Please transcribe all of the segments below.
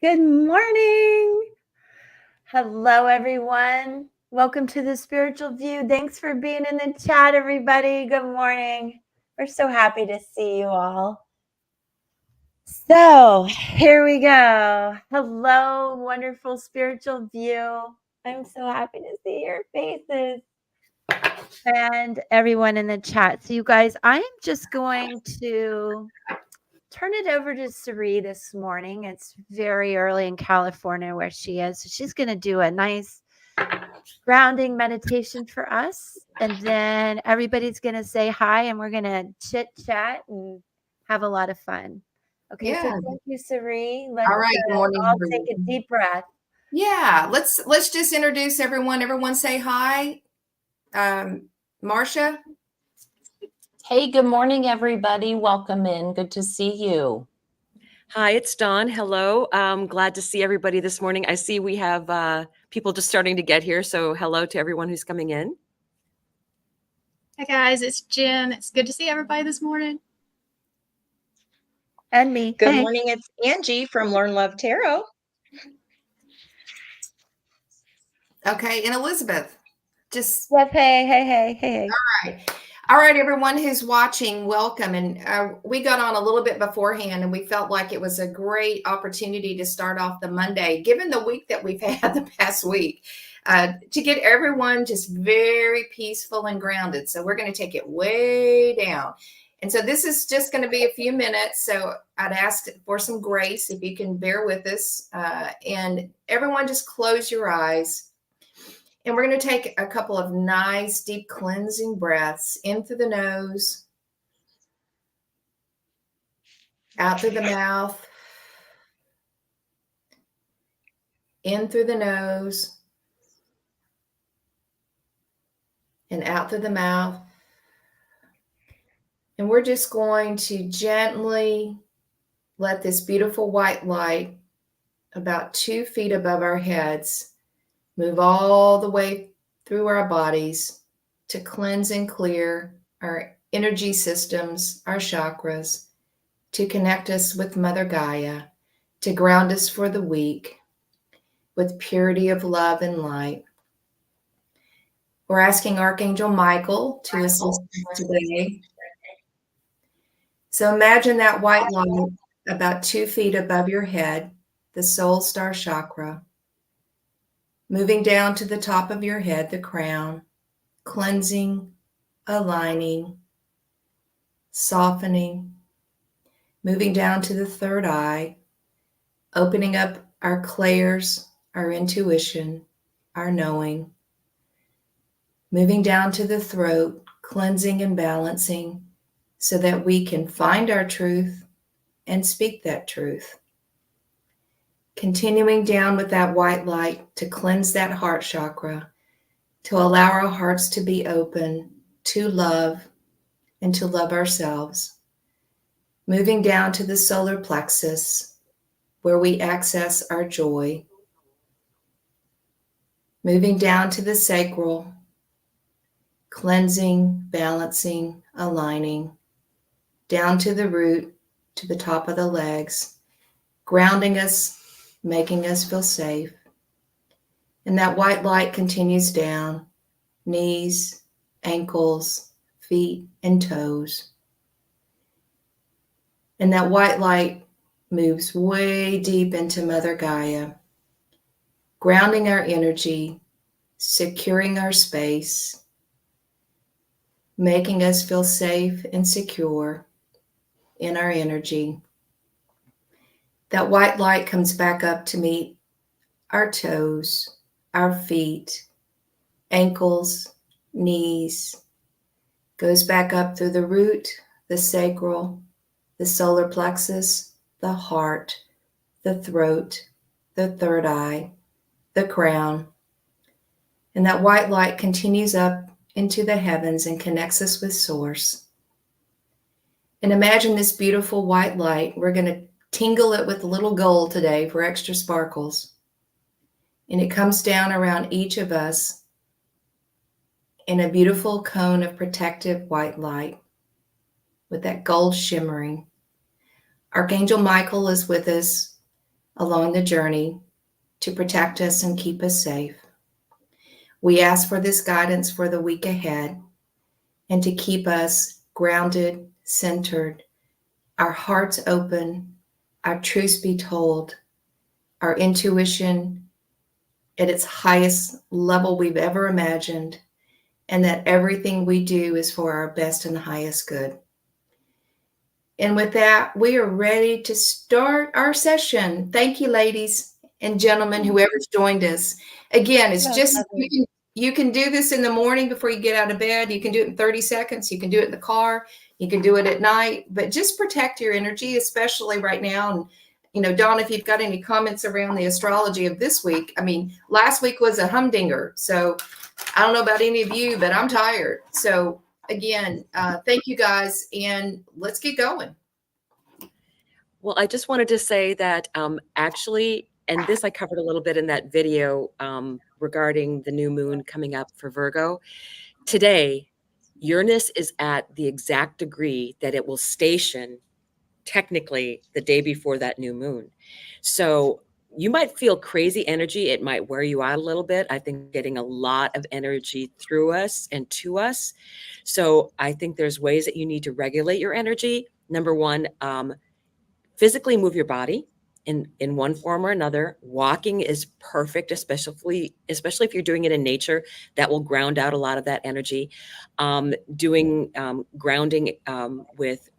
Good morning. Hello, everyone. Welcome to the Spiritual View. Thanks for being in the chat, everybody. Good morning. We're so happy to see you all. So here we go. Hello, wonderful Spiritual View. I'm so happy to see your faces and everyone in the chat. So you guys, I am just going to turn it over to Sari this morning. It's very early in California where she is. So she's going to do a nice grounding meditation for us. And then everybody's going to say hi and we're going to chit chat and have a lot of fun. Okay. Yeah. So thank you, Sari. All right. Good morning. I'll take a deep breath. Yeah. Let's just introduce everyone. Everyone say hi. Marcia. Hey, good morning, everybody. Welcome in. Good to see you. Hi, it's Dawn. Hello. Glad to see everybody this morning. I see we have people just starting to get here. So hello to everyone who's coming in. Hi, guys. It's Jen. It's good to see everybody this morning. And me. Good morning. It's Angie from Learn Love Tarot. Okay. And Elizabeth. Just Hey. All right, everyone who's watching, welcome. And we got on a little bit beforehand and we felt like it was a great opportunity to start off the Monday, given the week that we've had the past week, to get everyone just very peaceful and grounded. So we're going to take it way down. And so this is just going to be a few minutes. So I'd ask for some grace if you can bear with us. And everyone just close your eyes. And we're going to take a couple of nice, deep cleansing breaths in through the nose, out through the mouth, in through the nose, and out through the mouth. And we're just going to gently let this beautiful white light about 2 feet above our heads move all the way through our bodies to cleanse and clear our energy systems, our chakras, to connect us with Mother Gaia, to ground us for the week with purity of love and light. We're asking Archangel Michael to assist us today. So imagine that white light about 2 feet above your head, the soul star chakra, moving down to the top of your head, the crown, cleansing, aligning, softening, moving down to the third eye, opening up our clairs, our intuition, our knowing, moving down to the throat, cleansing and balancing so that we can find our truth and speak that truth. Continuing down with that white light to cleanse that heart chakra, to allow our hearts to be open to love and to love ourselves. Moving down to the solar plexus, where we access our joy. Moving down to the sacral, cleansing, balancing, aligning. Down to the root, to the top of the legs, grounding us, making us feel safe. And that white light continues down, knees, ankles, feet, and toes. And that white light moves way deep into Mother Gaia, grounding our energy, securing our space, making us feel safe and secure in our energy. That white light comes back up to meet our toes, our feet, ankles, knees, goes back up through the root, the sacral, the solar plexus, the heart, the throat, the third eye, the crown. And that white light continues up into the heavens and connects us with Source. And imagine this beautiful white light. We're going to tingle it with a little gold today for extra sparkles. And it comes down around each of us in a beautiful cone of protective white light with that gold shimmering. Archangel Michael is with us, along the journey to protect us and keep us safe. We ask for this guidance for the week ahead and to keep us grounded, centered, our hearts open, our truths be told, our intuition at its highest level we've ever imagined, and that everything we do is for our best and highest good. And with that, we are ready to start our session. Thank you, ladies and gentlemen, whoever's joined us. Again, it's just, you can do this in the morning before you get out of bed. You can do it in 30 seconds. You can do it in the car. You can do it at night. But just protect your energy, especially right now. And, you know, Dawn, if you've got any comments around the astrology of this week, I mean, last week was a humdinger. So I don't know about any of you, but I'm tired. So again, thank you guys, and let's get going. Well, I just wanted to say that actually, and this I covered a little bit in that video regarding the new moon coming up for Virgo. Today, Uranus is at the exact degree that it will station technically the day before that new moon. So you might feel crazy energy. It might wear you out a little bit. I think getting a lot of energy through us and to us. So I think there's ways that you need to regulate your energy. Number one, physically move your body in one form or another. Walking is perfect, especially if you're doing it in nature. That will ground out a lot of that energy. Doing grounding with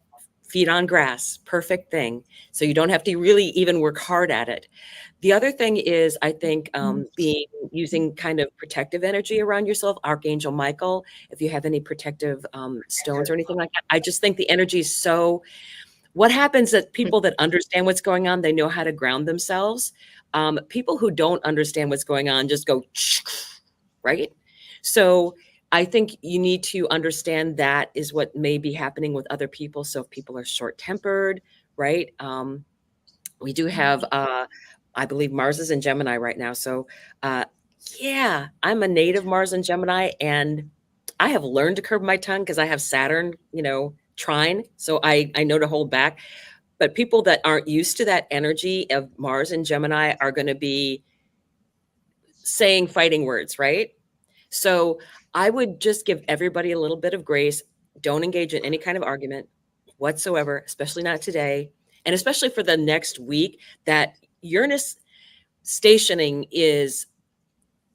feet on grass, perfect thing. So you don't have to really even work hard at it. The other thing is, I think, using kind of protective energy around yourself, Archangel Michael, if you have any protective stones or anything like that. I just think the energy is so. What happens that people that understand what's going on, they know how to ground themselves. People who don't understand what's going on just go, right? So I think you need to understand that is what may be happening with other people. So if people are short-tempered, right? We do have, I believe Mars is in Gemini right now. So yeah, I'm a native Mars in Gemini, and I have learned to curb my tongue because I have Saturn, trine. So I know to hold back. But people that aren't used to that energy of Mars and Gemini are going to be saying fighting words, right? So I would just give everybody a little bit of grace. Don't engage in any kind of argument whatsoever, especially not today. And especially for the next week, that Uranus stationing is,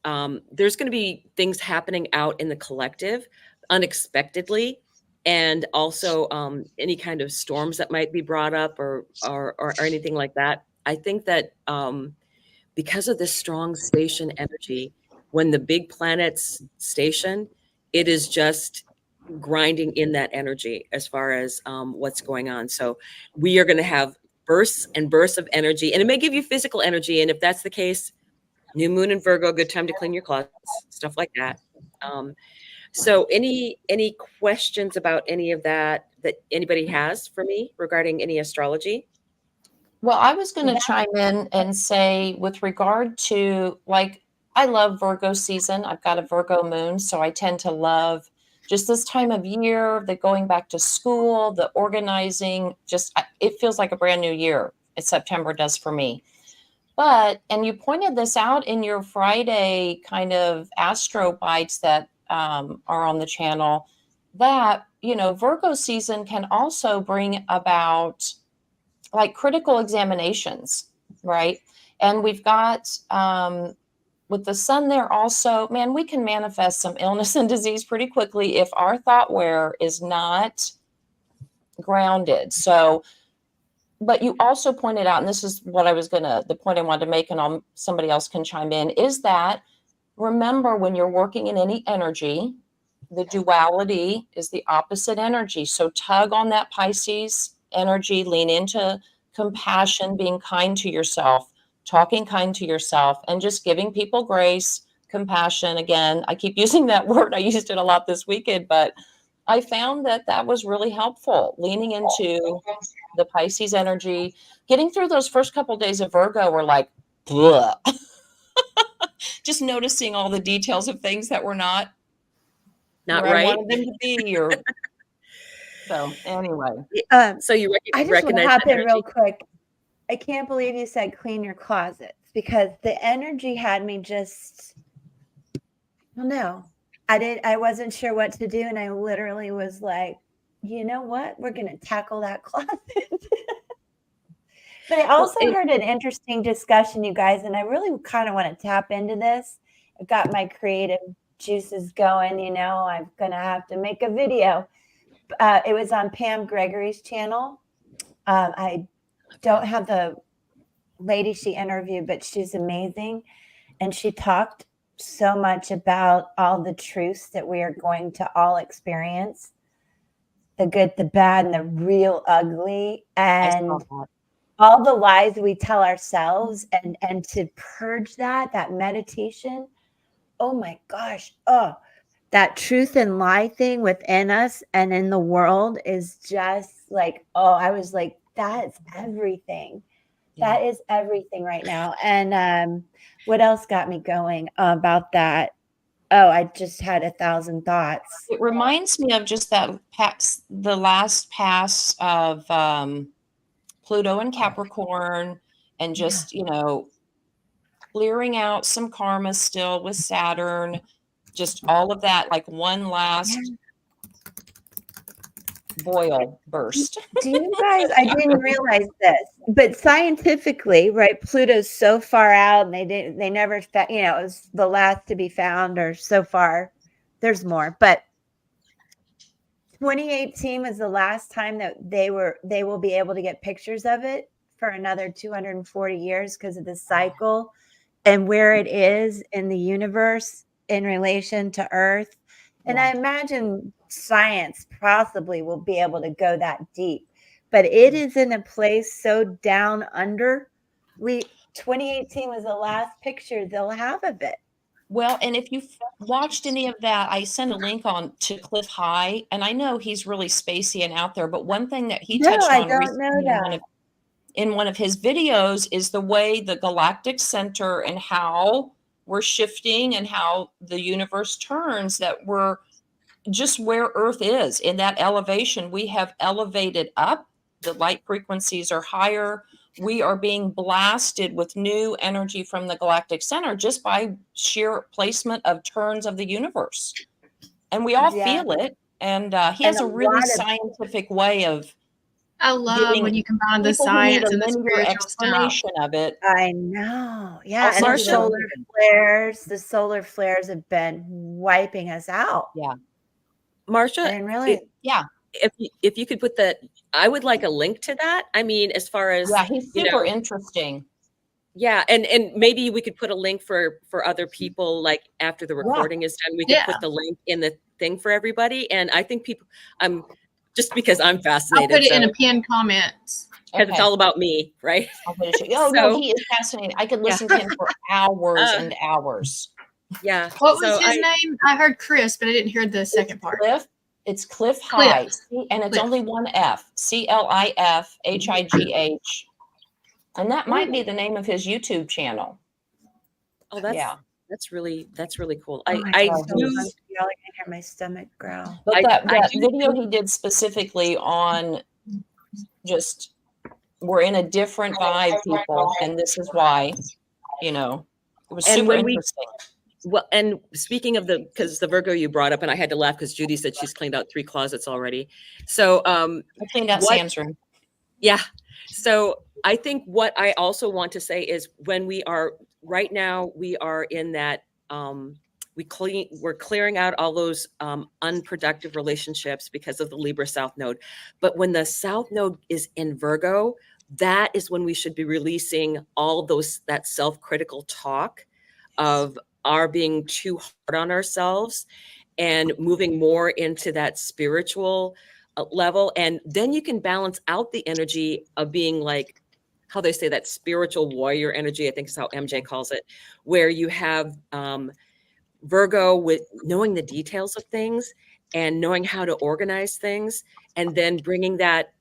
there's going to be things happening out in the collective unexpectedly. And also any kind of storms that might be brought up or anything like that. I think that because of this strong station energy, when the big planets station, it is just grinding in that energy as far as what's going on. So we are going to have bursts and bursts of energy, and it may give you physical energy. And if that's the case, new moon in Virgo, good time to clean your closets, stuff like that. So any questions about any of that anybody has for me regarding any astrology? Well, I was going to chime in and say, with regard to, like, I love Virgo season. I've got a Virgo moon, so I tend to love just this time of year, the going back to school, the organizing, just it feels like a brand new year. September does for me. But, and you pointed this out in your Friday kind of astro bites that are on the channel, that, Virgo season can also bring about like critical examinations, right? And we've got with the sun there also, man, we can manifest some illness and disease pretty quickly if our thoughtware is not grounded. So, but you also pointed out, and this is what the point I wanted to make, and somebody else can chime in, is that remember, when you're working in any energy, the duality is the opposite energy. So tug on that Pisces energy, lean into compassion, being kind to yourself, talking kind to yourself, and just giving people grace, compassion. Again, I keep using that word. I used it a lot this weekend, but I found that was really helpful, leaning into the Pisces energy. Getting through those first couple of days of Virgo were like, just noticing all the details of things that were not where right. I wanted them to be, or so anyway. So you I just want to recognize hop that in real energy? quick I can't believe you said clean your closets, because the energy had me just, I don't know. I wasn't sure what to do. And I literally was like, you know what? We're going to tackle that closet. But I also heard an interesting discussion, you guys, and I really kind of want to tap into this. I've got my creative juices going, I'm going to have to make a video. It was on Pam Gregory's channel. I don't have the lady she interviewed, but she's amazing. And she talked so much about all the truths that we are going to all experience, the good, the bad, and the real ugly. And all the lies we tell ourselves, and to purge that meditation. Oh my gosh. Oh, that truth and lie thing within us and in the world is just like, I was like, that's everything. Yeah. That is everything right now. And what else got me going about that? Oh, I just had 1,000 thoughts. It reminds me of just the last pass of Pluto and Capricorn, and just, clearing out some karma still with Saturn, just all of that, like one last boil burst. Do you guys, I didn't realize this, but scientifically, right, Pluto's so far out, and they never, it was the last to be found, or so far. There's more, but 2018 was the last time that they will be able to get pictures of it for another 240 years, because of the cycle and where it is in the universe in relation to Earth. And I imagine science possibly will be able to go that deep, but it is in a place so down under. 2018 was the last picture they'll have of it. Well, and if you've watched any of that, I sent a link on to Cliff High, and I know he's really spacey and out there, but one thing that he touched on recently in one of his videos is the way the galactic center and how we're shifting and how the universe turns, that we're just where Earth is in that elevation. We have elevated up. The light frequencies are higher. We are being blasted with new energy from the galactic center just by sheer placement of turns of the universe. And we all feel it. And he has a really scientific way of. I love when you combine the science and the spiritual explanation of it. I know. Yeah. And the solar flares have been wiping us out. Yeah. Marsha, and really, if you could put that, I would like a link to that. I mean, as far as, he's super interesting. Yeah, and maybe we could put a link for other people, like after the recording is done, we could put the link in the thing for everybody. And I think people, just because I'm fascinated. I'll put it in a pinned comment. Because it's all about me, right? No, he is fascinating. I could listen to him for hours and hours. Yeah. What was his name? I heard Chris, but I didn't hear the second part. It's Cliff High, and it's only one F. CLIFHIGH. And that might be the name of his YouTube channel. Oh, that's really cool. I do. Y'all can hear my stomach growl. But that video he did specifically on just, we're in a different vibe, people, and this is why, it was super interesting. Well, and speaking of because the Virgo you brought up, and I had to laugh because Judy said she's cleaned out 3 closets already. So I cleaned out Sam's room. Yeah. So I think what I also want to say is, when we are right now, we are in that we're clearing out all those unproductive relationships because of the Libra South Node. But when the South Node is in Virgo, that is when we should be releasing all that self-critical talk of our being too hard on ourselves and moving more into that spiritual level. And then you can balance out the energy of being like, how they say, that spiritual warrior energy, I think is how MJ calls it, where you have Virgo with knowing the details of things and knowing how to organize things, and then bringing that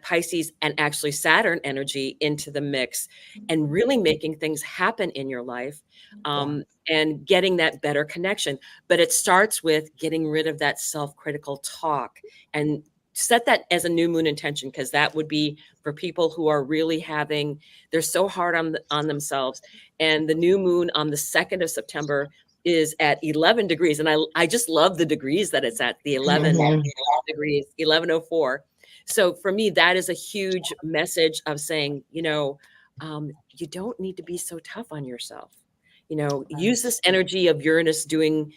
Pisces and actually Saturn energy into the mix and really making things happen in your life, and getting that better connection. But it starts with getting rid of that self-critical talk and set that as a new moon intention, because that would be for people who are really they're so hard on themselves. And the new moon on the 2nd of September is at 11 degrees. And I just love the degrees that it's at, the 11 degrees, 11:04. So for me, that is a huge message of saying, you don't need to be so tough on yourself. Use this energy of Uranus doing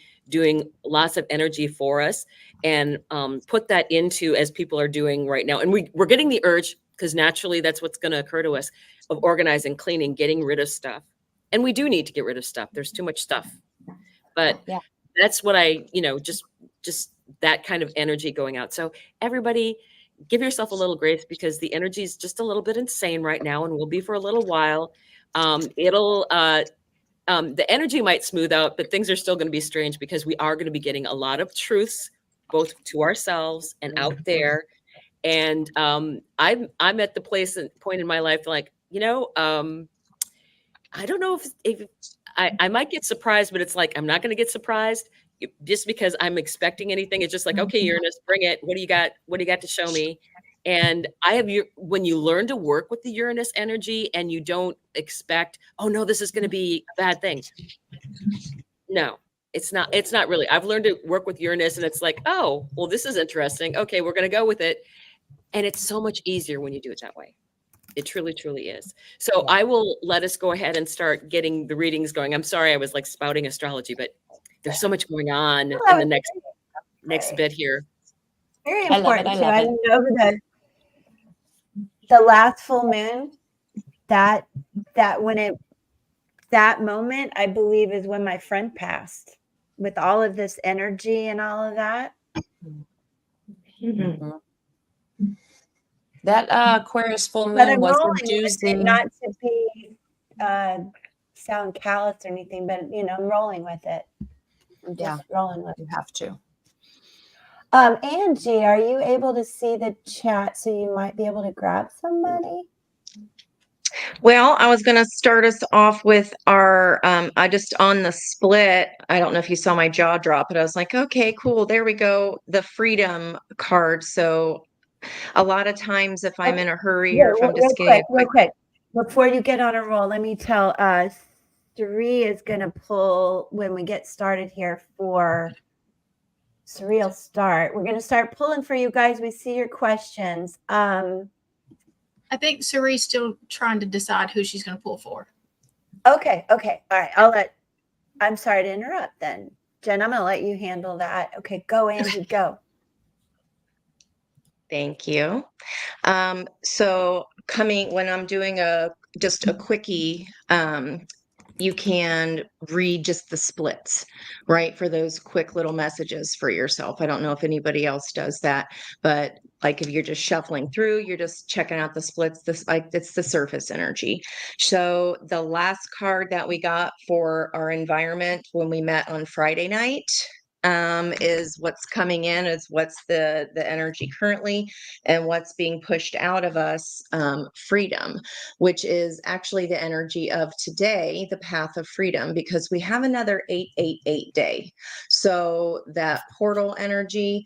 lots of energy for us, and put that into, as people are doing right now. And we're getting the urge, because naturally that's what's going to occur to us, of organizing, cleaning, getting rid of stuff. And we do need to get rid of stuff. There's too much stuff. But Yeah. that's what just that kind of energy going out. So everybody, give yourself a little grace, because the energy is just a little bit insane right now, and will be for a little while. The energy might smooth out, but things are still going to be strange, because we are going to be getting a lot of truths, both to ourselves and out there. And I'm at the point in my life, like, I don't know if I might get surprised, but it's like, I'm not going to get surprised just because I'm expecting anything. It's just like, okay, Uranus, bring it. What do you got? What do you got to show me? And when you learn to work with the Uranus energy, and you don't expect, oh no, this is going to be a bad thing. No, it's not really. I've learned to work with Uranus, and it's like, oh, well, this is interesting. Okay, we're going to go with it. And it's so much easier when you do it that way. It truly, truly is. So I will let us go ahead and start getting the readings going. I'm sorry I was like spouting astrology, but there's so much going on in the next bit here. Very I love it. important I too. love I know the last full moon, that moment, I believe, is when my friend passed, with all of this energy and all of that. Mhm. That Aquarius full But I'm moon was a rolling with it, doozy. not to be sound callous or anything, but I'm rolling with it. I'm just rolling with it. You have to. Angie, are you able to see the chat, so you might be able to grab somebody? Well, I was going to start us off with our, I just on the split, I don't know if you saw my jaw drop, but I was like, okay, cool. There we go. The freedom card. So a lot of times if I'm in a hurry, or if I'm just getting real quick, before you get on a roll, let me tell us, Sari is going to pull when we get started here for Surreal Start. We're going to start pulling for you guys. We see your questions. I think Sari's still trying to decide who she's going to pull for. Okay. All right. I'm sorry to interrupt then. Jen, I'm going to let you handle that. Okay, go, Angie, go. Thank you. So when I'm doing just a quickie, you can read just the splits, right? For those quick little messages for yourself. I don't know if anybody else does that, but like if you're just shuffling through, you're just checking out the splits, it's the surface energy. So the last card that we got for our environment when we met on Friday night, is what's coming in, is what's the energy currently, and what's being pushed out of us, freedom, which is actually the energy of today, the path of freedom, because we have another 888 day. So that portal energy,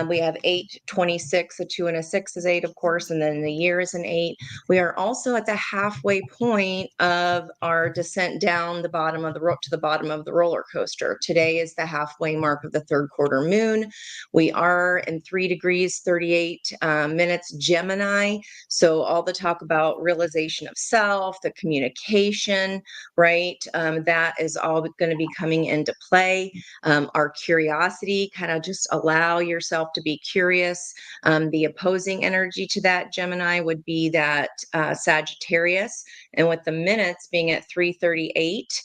we have 826, a 2 and a 6 is 8, of course, and then the year is an 8. We are also at the halfway point of our descent down the bottom of to the bottom of the roller coaster. Today is the halfway mark of the third quarter moon. We are in 3 degrees 38 minutes Gemini. So all the talk about realization of self, the communication, right? That is all going to be coming into play. Our curiosity, kind of just allow yourself to be curious. The opposing energy to that Gemini would be that Sagittarius. And with the minutes being at 3:38,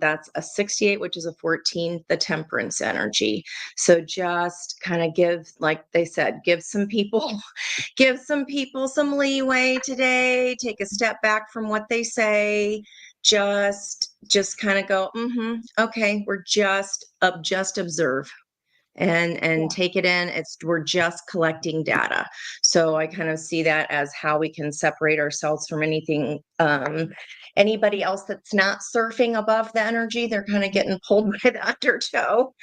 that's a 68, which is a 14, the Temperance energy. So just kind of give, like they said, give some people some leeway today. Take a step back from what they say. Just kind of go, okay, we're just observe. and take it in. We're just collecting data. So I kind of see that as how we can separate ourselves from anything. Anybody else that's not surfing above the energy, they're kind of getting pulled by the undertow.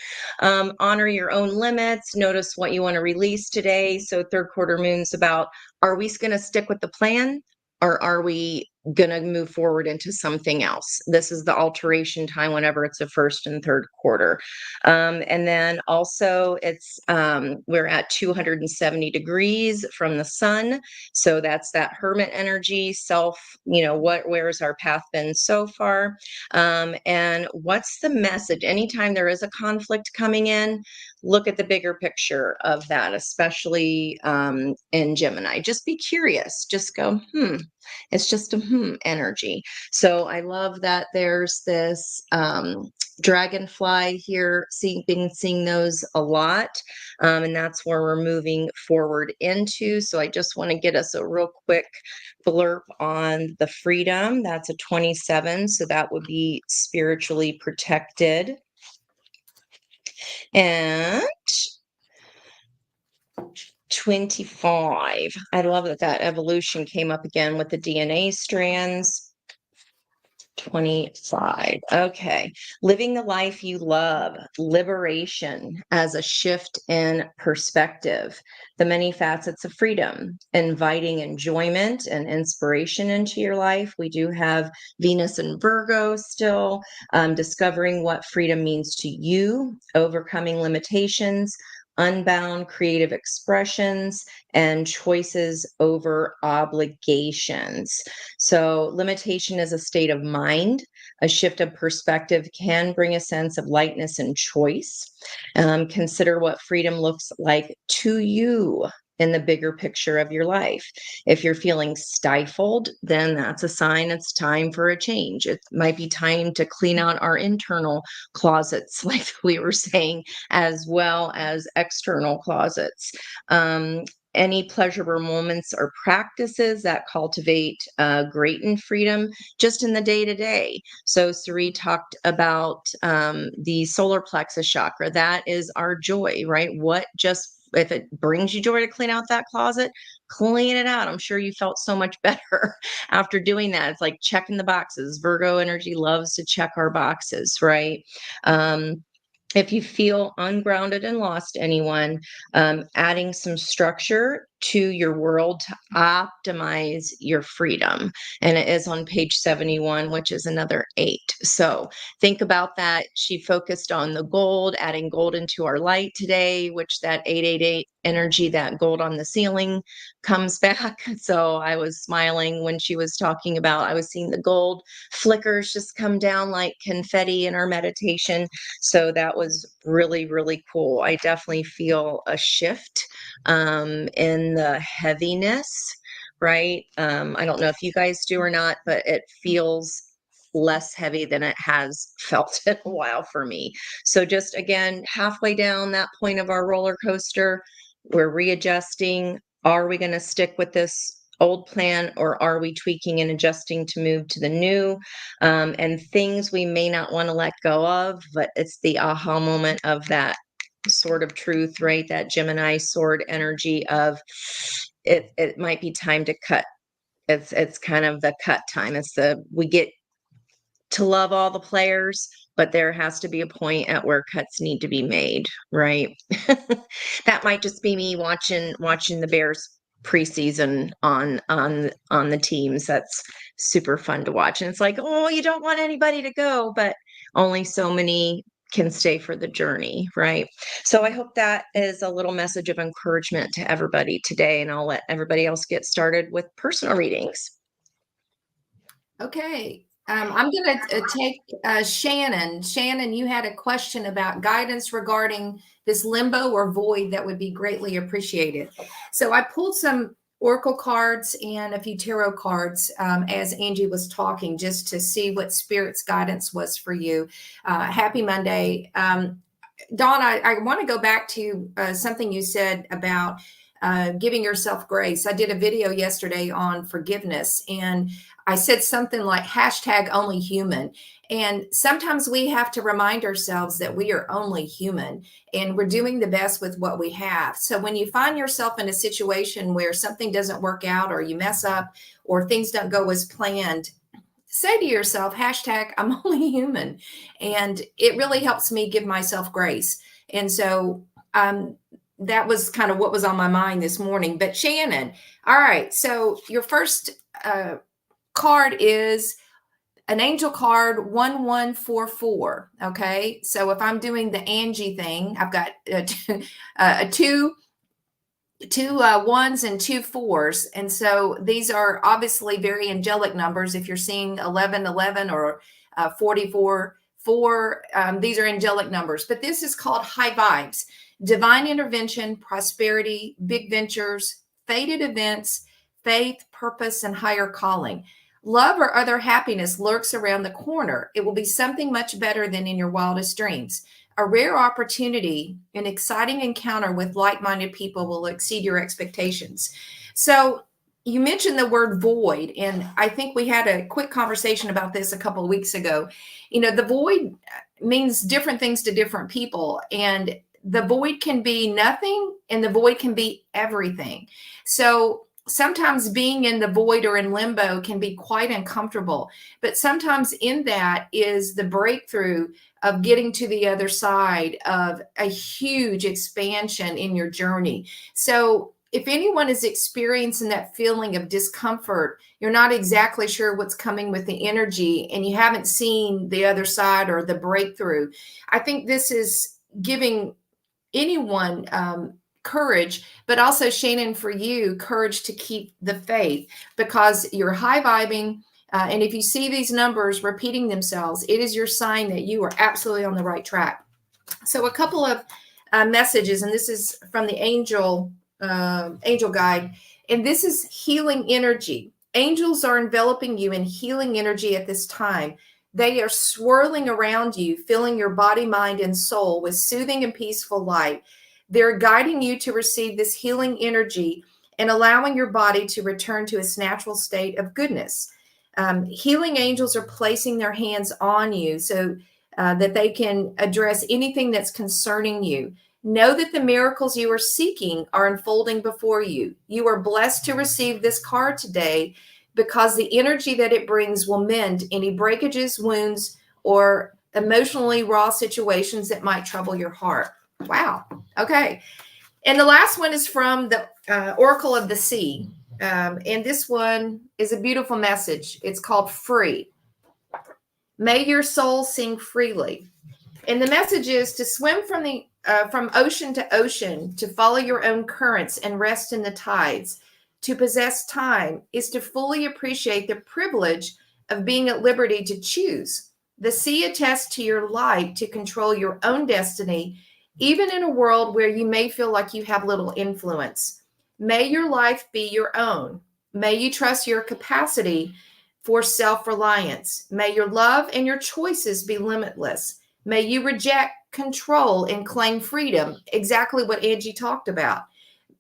Honor your own limits. Notice what you want to release today. So third quarter moon's about, are we going to stick with the plan, or are we going to move forward into something else? This is the alteration time whenever it's a first and third quarter. And then also we're at 270 degrees from the sun. So that's that hermit energy, self, where's our path been so far? And what's the message? Anytime there is a conflict coming in, look at the bigger picture of that, especially in Gemini. Just be curious. Just go, it's just a energy. So I love that there's this dragonfly here, been seeing those a lot. And that's where we're moving forward into. So I just want to get us a real quick blurb on the freedom. That's a 27. So that would be spiritually protected. And 25. I love that evolution came up again with the DNA strands. 25. Okay. Living the life you love. Liberation as a shift in perspective. The many facets of freedom. Inviting enjoyment and inspiration into your life. We do have Venus and Virgo still. Discovering what freedom means to you. Overcoming limitations. Unbound creative expressions, and choices over obligations. So limitation is a state of mind. A shift of perspective can bring a sense of lightness and choice. Consider what freedom looks like to you in the bigger picture of your life. If you're feeling stifled, then that's a sign it's time for a change. It might be time to clean out our internal closets, like we were saying, as well as external closets. Any pleasurable moments or practices that cultivate greater freedom just in the day-to-day. So Sari talked about the solar plexus chakra. That is our joy, right? If it brings you joy to clean out that closet, clean it out. I'm sure you felt so much better after doing that. It's like checking the boxes. Virgo energy loves to check our boxes, right? If you feel ungrounded and lost, anyone, adding some structure to your world to optimize your freedom. And it is on page 71, which is another 8. So think about that. She focused on the gold, adding gold into our light today, which that 888 energy, that gold on the ceiling comes back. So I was smiling when she was talking about, I was seeing the gold flickers just come down like confetti in our meditation. So that was really, really cool. I definitely feel a shift in the heaviness, right? I don't know if you guys do or not, but it feels less heavy than it has felt in a while for me. So just again, halfway down that point of our roller coaster, we're readjusting. Are we going to stick with this old plan, or are we tweaking and adjusting to move to the new? And things we may not want to let go of, but it's the aha moment of that sword of truth, right? That Gemini sword energy of it might be time to cut. It's kind of the cut time. We get to love all the players, but there has to be a point at where cuts need to be made, right? That might just be me watching the Bears preseason on the teams. That's super fun to watch. And it's like, oh, you don't want anybody to go, but only so many can stay for the journey, right? So I hope that is a little message of encouragement to everybody today, and I'll let everybody else get started with personal readings. Okay. I'm going to take Shannon. Shannon, you had a question about guidance regarding this limbo or void that would be greatly appreciated. So I pulled some oracle cards and a few tarot cards as Angie was talking, just to see what Spirit's guidance was for you. Happy Monday. Dawn, I want to go back to something you said about giving yourself grace. I did a video yesterday on forgiveness, and I said something like #onlyhuman. And sometimes we have to remind ourselves that we are only human and we're doing the best with what we have. So when you find yourself in a situation where something doesn't work out, or you mess up, or things don't go as planned, say to yourself, #I'm only human. And it really helps me give myself grace. And so that was kind of what was on my mind this morning. But Shannon, all right, so your first card is an angel card 1144. Okay, so if I'm doing the Angie thing, I've got two ones and 2 4s. And so these are obviously very angelic numbers. If you're seeing 1111 or 44 4, these are angelic numbers. But this is called high vibes, divine intervention, prosperity, big ventures, fated events, faith, purpose, and higher calling. Love or other happiness lurks around the corner. It will be something much better than in your wildest dreams. A rare opportunity, an exciting encounter with like-minded people will exceed your expectations. So you mentioned the word void, and I think we had a quick conversation about this a couple of weeks ago. The void means different things to different people, and the void can be nothing and the void can be everything. So sometimes being in the void or in limbo can be quite uncomfortable, but sometimes in that is the breakthrough of getting to the other side of a huge expansion in your journey. So if anyone is experiencing that feeling of discomfort, you're not exactly sure what's coming with the energy, and you haven't seen the other side or the breakthrough, I think this is giving anyone courage, but also, Shannon, for you, courage to keep the faith, because you're high vibing. And if you see these numbers repeating themselves, it is your sign that you are absolutely on the right track. So a couple of messages, and this is from the angel guide, and this is healing energy. Angels are enveloping you in healing energy at this time. They are swirling around you, filling your body, mind, and soul with soothing and peaceful light. They're guiding you to receive this healing energy and allowing your body to return to its natural state of goodness. Healing angels are placing their hands on you so that they can address anything that's concerning you. Know that the miracles you are seeking are unfolding before you. You are blessed to receive this card today because the energy that it brings will mend any breakages, wounds, or emotionally raw situations that might trouble your heart. Wow. Okay. And the last one is from the Oracle of the Sea. And this one is a beautiful message. It's called Free. May your soul sing freely. And the message is to swim from ocean to ocean, to follow your own currents and rest in the tides. To possess time is to fully appreciate the privilege of being at liberty to choose. The sea attests to your light to control your own destiny, even in a world where you may feel like you have little influence. May your life be your own. May you trust your capacity for self-reliance. May your love and your choices be limitless. May you reject control and claim freedom, exactly what Angie talked about.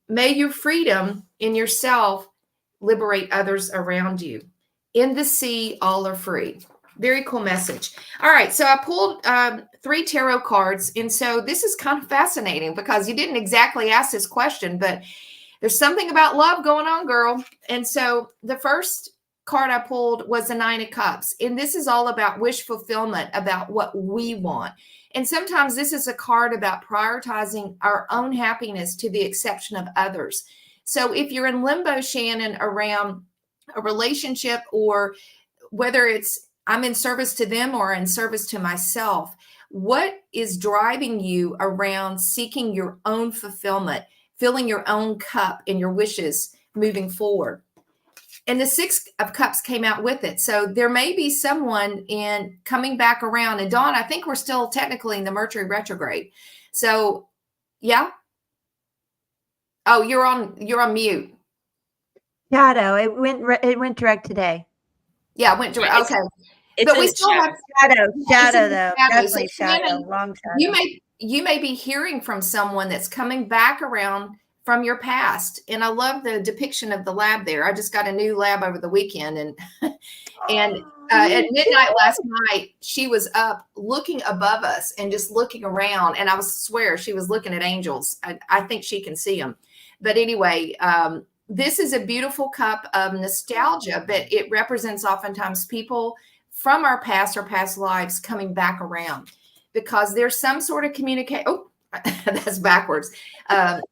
May your freedom in yourself liberate others around you. In the sea, all are free. Very cool message. All right, so I pulled 3 tarot cards, and so this is kind of fascinating because you didn't exactly ask this question, but there's something about love going on, girl. And so the first card I pulled was the 9 of Cups, and this is all about wish fulfillment, about what we want. And sometimes this is a card about prioritizing our own happiness to the exception of others. So if you're in limbo, Shannon, around a relationship, or whether it's I'm in service to them or in service to myself, what is driving you around seeking your own fulfillment, filling your own cup and your wishes moving forward? And the 6 of Cups came out with it. So there may be someone in coming back around. And Dawn, I think we're still technically in the Mercury retrograde. So yeah. Oh, you're on mute. Shadow. It went direct today. Yeah, it went direct. Okay. It's but we still have shadow though. shadow. Definitely So shadow. Shannon, Long shadow. you may be hearing from someone that's coming back around from your past. And I love the depiction of the lab there. I just got a new lab over the weekend, and at midnight last night, she was up looking above us and just looking around. And I swear she was looking at angels. I think she can see them. But anyway, this is a beautiful cup of nostalgia, but it represents oftentimes people from our past or past lives coming back around, because there's some sort of communication. Oh, that's backwards. Guys,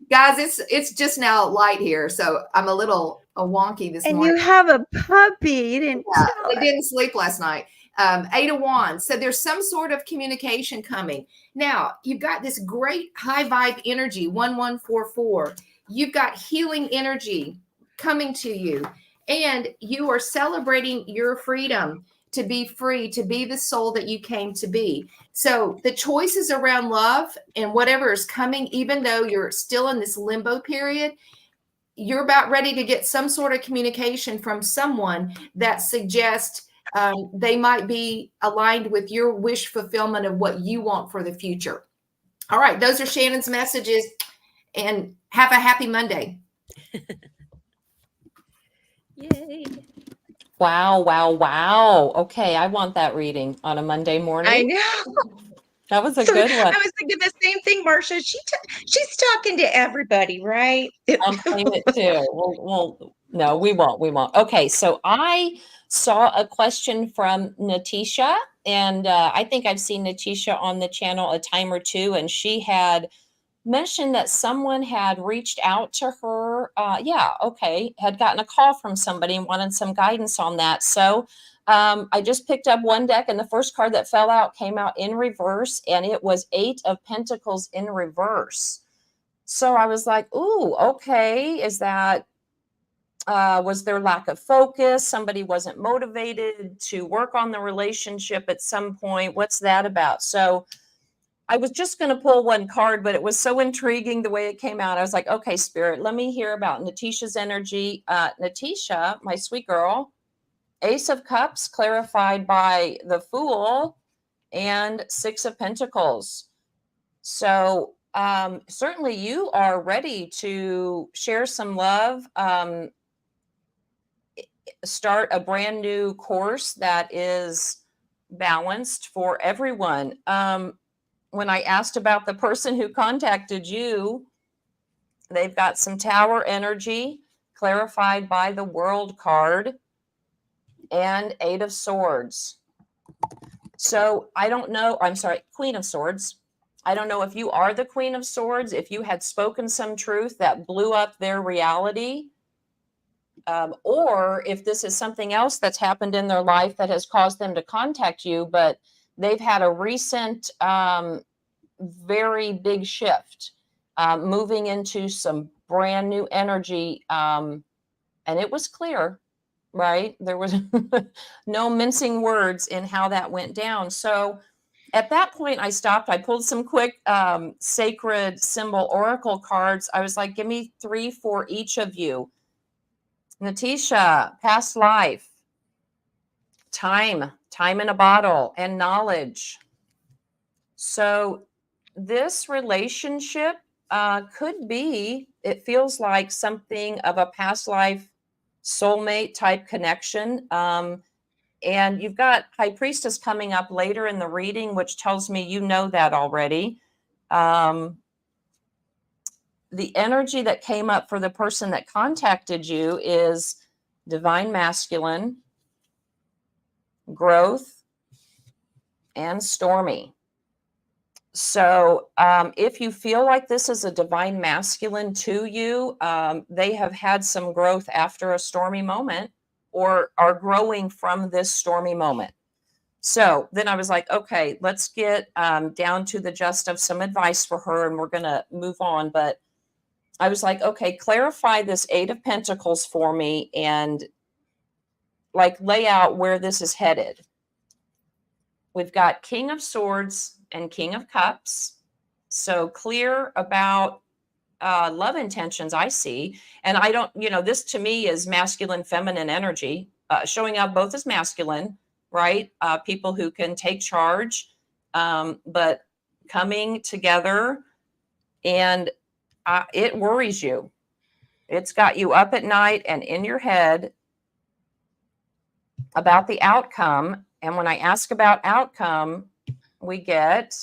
it's just now light here, so I'm a little wonky this And morning. you have a puppy. You didn't tell They us. didn't sleep last night. 8 of Wands. So there's some sort of communication coming. Now, you've got this great high vibe energy, 1144. You've got healing energy coming to you, and you are celebrating your freedom to be free, to be the soul that you came to be. So the choices around love and whatever is coming, even though you're still in this limbo period, you're about ready to get some sort of communication from someone that suggests they might be aligned with your wish fulfillment of what you want for the future. All right, those are Shannon's messages, and have a happy Monday. Yay. Wow, wow, wow. Okay, I want that reading on a Monday morning. I know. That was a So good one. I was thinking the same thing, Marcia. She's talking to everybody, right? I'll claim it too. No, we won't. Okay, so I saw a question from Natisha, and I think I've seen Natisha on the channel a time or two, and she had mentioned that someone had reached out to her. Had gotten a call from somebody and wanted some guidance on that. So I just picked up one deck, and the first card that fell out came out in reverse, and it was 8 of Pentacles in reverse. So I was like, ooh, okay. Is that, was there lack of focus? Somebody wasn't motivated to work on the relationship at some point. What's that about? So I was just going to pull one card, but it was so intriguing the way it came out. I was like, okay, Spirit, let me hear about Natisha's energy. Natisha, my sweet girl, Ace of Cups clarified by the Fool and 6 of Pentacles. So certainly you are ready to share some love, start a brand new course that is balanced for everyone. When I asked about the person who contacted you, they've got some Tower energy clarified by the World card and 8 of Swords. So I don't know. I'm sorry, Queen of Swords. I don't know if you are the Queen of Swords, if you had spoken some truth that blew up their reality, or if this is something else that's happened in their life that has caused them to contact you, but they've had a recent very big shift, moving into some brand new energy. And it was clear, right? There was no mincing words in how that went down. So at that point, I stopped. I pulled some quick sacred symbol oracle cards. I was like, give me 3 for each of you. Natisha, past life, time in a bottle, and knowledge. So this relationship could be, it feels like something of a past life soulmate type connection. And you've got High Priestess coming up later in the reading, which tells me you know that already. The energy that came up for the person that contacted you is divine masculine, growth, and stormy. So if you feel like this is a divine masculine to you, they have had some growth after a stormy moment or are growing from this stormy moment. So then I was like, okay, let's get down to the gist of some advice for her, and we're going to move on. But I was like, okay, clarify this 8 of Pentacles for me and like lay out where this is headed. We've got King of Swords and King of Cups. So clear about love intentions, I see. And I don't, this to me is masculine, feminine energy, showing up both as masculine, right? People who can take charge, but coming together and it worries you. It's got you up at night and in your head about the outcome. And when I ask about outcome, we get,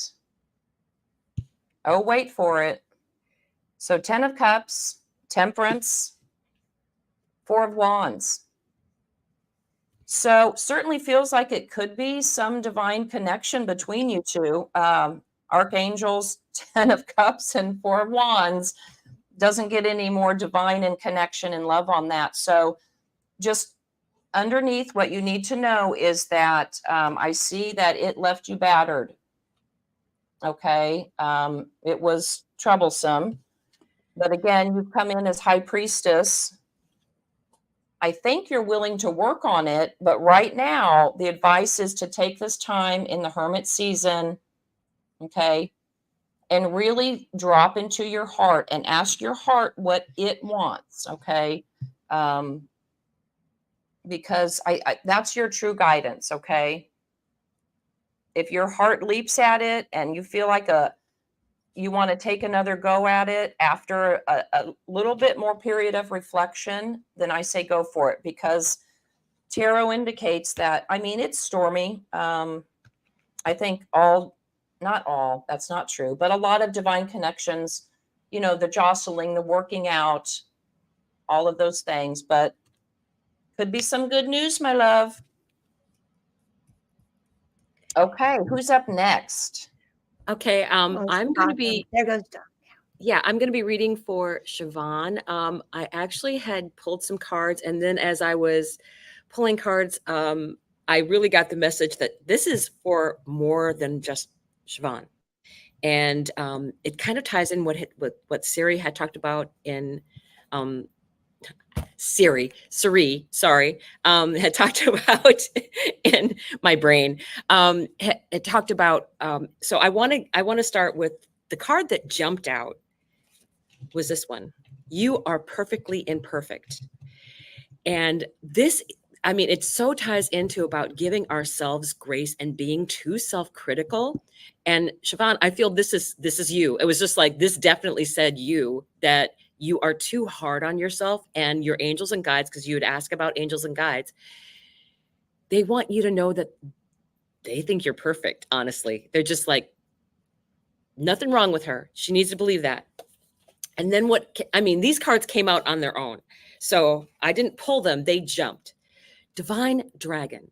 oh, wait for it. So 10 of Cups, Temperance, 4 of Wands. So certainly feels like it could be some divine connection between you two. Archangels, 10 of Cups, and 4 of Wands. Doesn't get any more divine and connection and love on that. So just underneath, what you need to know is that I see that it left you battered. Okay. It was troublesome. But again, you've come in as High Priestess. I think you're willing to work on it, but right now the advice is to take this time in the hermit season, okay, and really drop into your heart and ask your heart what it wants, okay, because I that's your true guidance, okay. If your heart leaps at it and you feel like you want to take another go at it after a little bit more period of reflection, then I say go for it, because tarot indicates that, I mean, it's stormy. I think not all, that's not true, but a lot of divine connections, the jostling, the working out, all of those things, but could be some good news, my love. Okay, who's up next? Okay, Oh, I'm going to be, there goes John. yeah, I'm going to be reading for Siobhan. I actually had pulled some cards, and then as I was pulling cards, I really got the message that this is for more than just Siobhan. And it kind of ties in what Siri had talked about in Siri, sorry, had talked about in my brain. It talked about. So I want to start with the card that jumped out. Was this one? You are perfectly imperfect, and this. I mean, it so ties into about giving ourselves grace and being too self-critical. And Siobhan, I feel this is you. It was just like, this definitely said you, that you are too hard on yourself, and your angels and guides, because you would ask about angels and guides. They want you to know that they think you're perfect. Honestly, they're just like, nothing wrong with her. She needs to believe that. And then these cards came out on their own. So I didn't pull them. They jumped. Divine Dragon.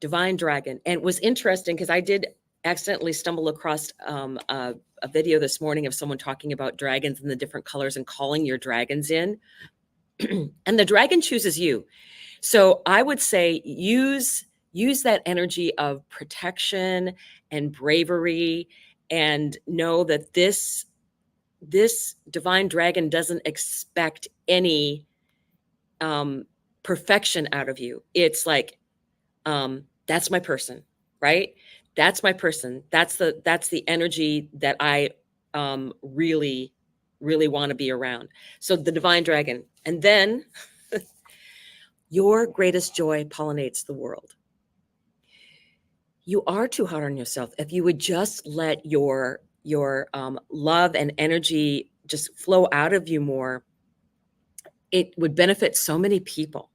And it was interesting because I did accidentally stumble across a video this morning of someone talking about dragons and the different colors and calling your dragons in. And the dragon chooses you. So I would say use that energy of protection and bravery, and know that this divine dragon doesn't expect any perfection out of you. It's like, that's my person, right? That's my person. That's the energy that I really, really want to be around. So the divine dragon. And then your greatest joy pollinates the world. You are too hard on yourself. If you would just let your love and energy just flow out of you more, it would benefit so many people.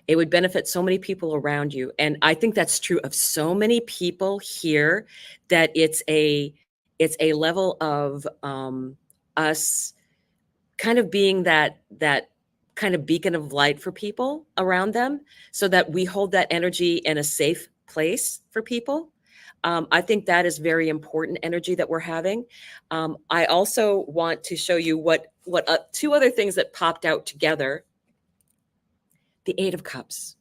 It would benefit so many people around you. And I think that's true of so many people here, that it's a level of us kind of being that kind of beacon of light for people around them, so that we hold that energy in a safe place for people. I think that is very important energy that we're having. I also want to show you what two other things that popped out together. The 8 of Cups.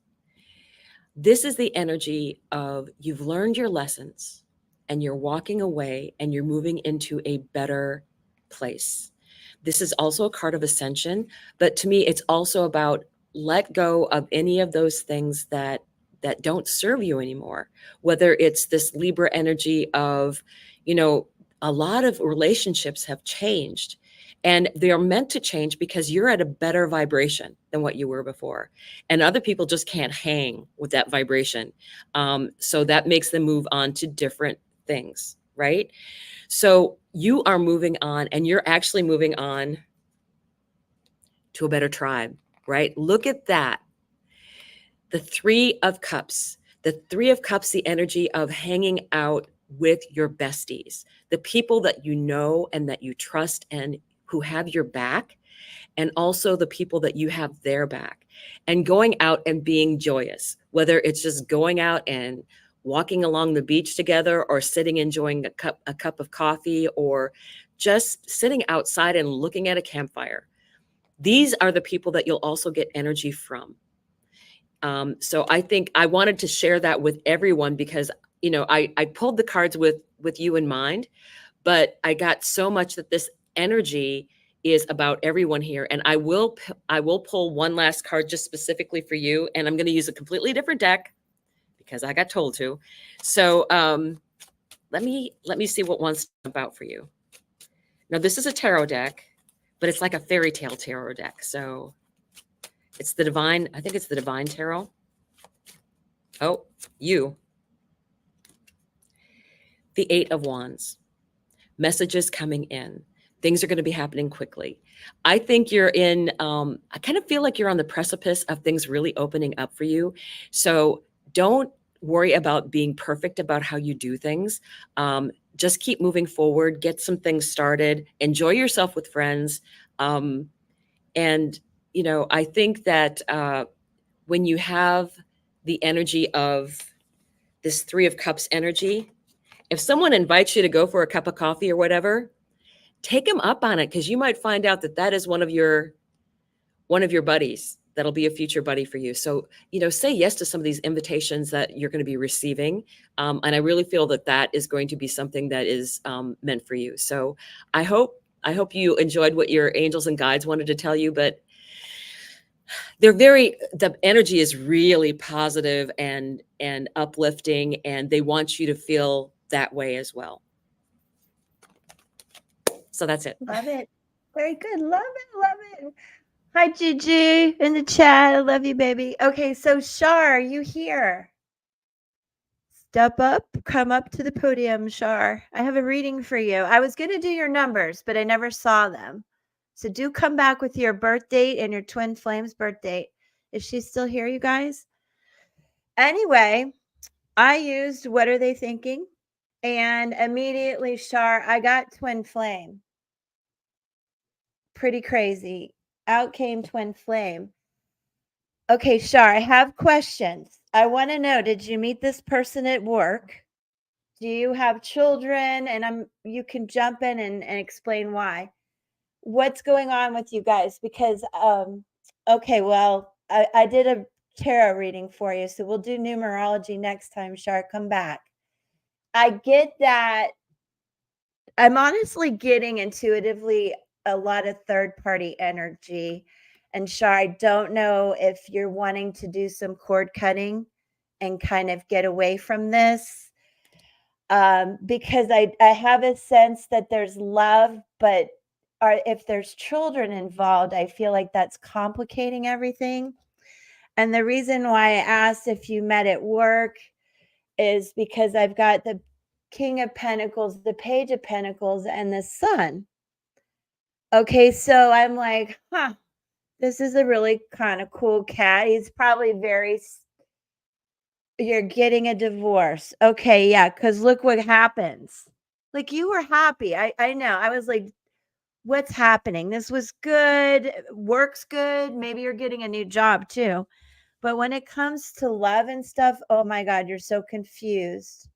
This is the energy of, you've learned your lessons and you're walking away and you're moving into a better place. This is also a card of ascension, but to me, it's also about let go of any of those things that don't serve you anymore. Whether it's this Libra energy of, a lot of relationships have changed, and they're meant to change because you're at a better vibration than what you were before. And other people just can't hang with that vibration. So that makes them move on to different things. right? So you are moving on, and you're actually moving on to a better tribe, right? Look at that. The Three of Cups. The Three of Cups, the energy of hanging out with your besties, the people that you know and that you trust and who have your back, and also the people that you have their back, and going out and being joyous, whether it's just going out and walking along the beach together, or sitting enjoying a cup of coffee, or just sitting outside and looking at a campfire. These are the people that you'll also get energy from. So I think I wanted to share that with everyone because, you know, I pulled the cards with you in mind, but I got so much that this energy is about everyone here. And I will pull one last card just specifically for you. And I'm going to use a completely different deck because I got told to. So let me see what one's about for you. Now, this is a tarot deck, but it's like a fairy tale tarot deck. So it's the divine, I think it's the divine tarot. Oh, you. The Eight of Wands. Messages coming in. Things are going to be happening quickly. I think you're in, I kind of feel like you're on the precipice of things really opening up for you. So don't worry about being perfect about how you do things. Just keep moving forward, get some things started, enjoy yourself with friends. And, you know, I think that when you have the energy of this Three of Cups energy, if someone invites you to go for a cup of coffee or whatever, take them up on it, because you might find out that that is one of your buddies that'll be a future buddy for you. So, you know, say yes to some of these invitations that you're going to be receiving. And I really feel that that is going to be something that is meant for you. So I hope you enjoyed what your angels and guides wanted to tell you, but the energy is really positive and uplifting, and they want you to feel that way as well. So that's it. Love it. Very good. Love it. Love it. Hi, Gigi in the chat. I love you, baby. Okay, so Shar, you here? Step up, come up to the podium, Shar. I have a reading for you. I was going to do your numbers, but I never saw them. So do come back with your birth date and your twin flames birth date. Is she still here, you guys? Anyway, I used What Are They Thinking? And immediately, Shar, I got twin flame. Pretty crazy. Out came twin flame. Okay, Shar, I have questions. I want to know, did you meet this person at work? Do you have children? And you can jump in and explain why. What's going on with you guys? Because okay, well, I did a tarot reading for you, so we'll do numerology next time, Shar. Come back. I get that. I'm honestly getting intuitively a lot of third party energy. And Shar, I don't know if you're wanting to do some cord cutting and kind of get away from this. Because I have a sense that there's love, but if there's children involved, I feel like that's complicating everything. And the reason why I asked if you met at work is because I've got the King of Pentacles, the Page of Pentacles, and the Sun. Okay, so I'm like, this is a really kind of cool cat. He's probably you're getting a divorce. Okay, yeah, because look what happens. Like, you were happy. I know. I was like, what's happening? This was good. Work's good. Maybe you're getting a new job too. But when it comes to love and stuff, oh my God, you're so confused.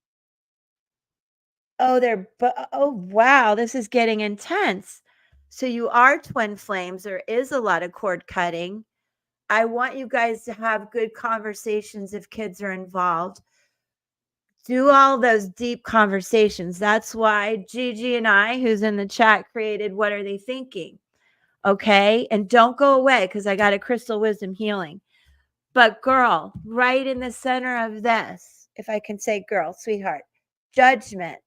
Oh, oh wow, this is getting intense. So you are twin flames. There is a lot of cord cutting. I want you guys to have good conversations if kids are involved. Do all those deep conversations. That's why Gigi and I, who's in the chat, created What Are They Thinking? Okay. And don't go away because I got a crystal wisdom healing. But girl, right in the center of this, if I can say girl, sweetheart, judgment.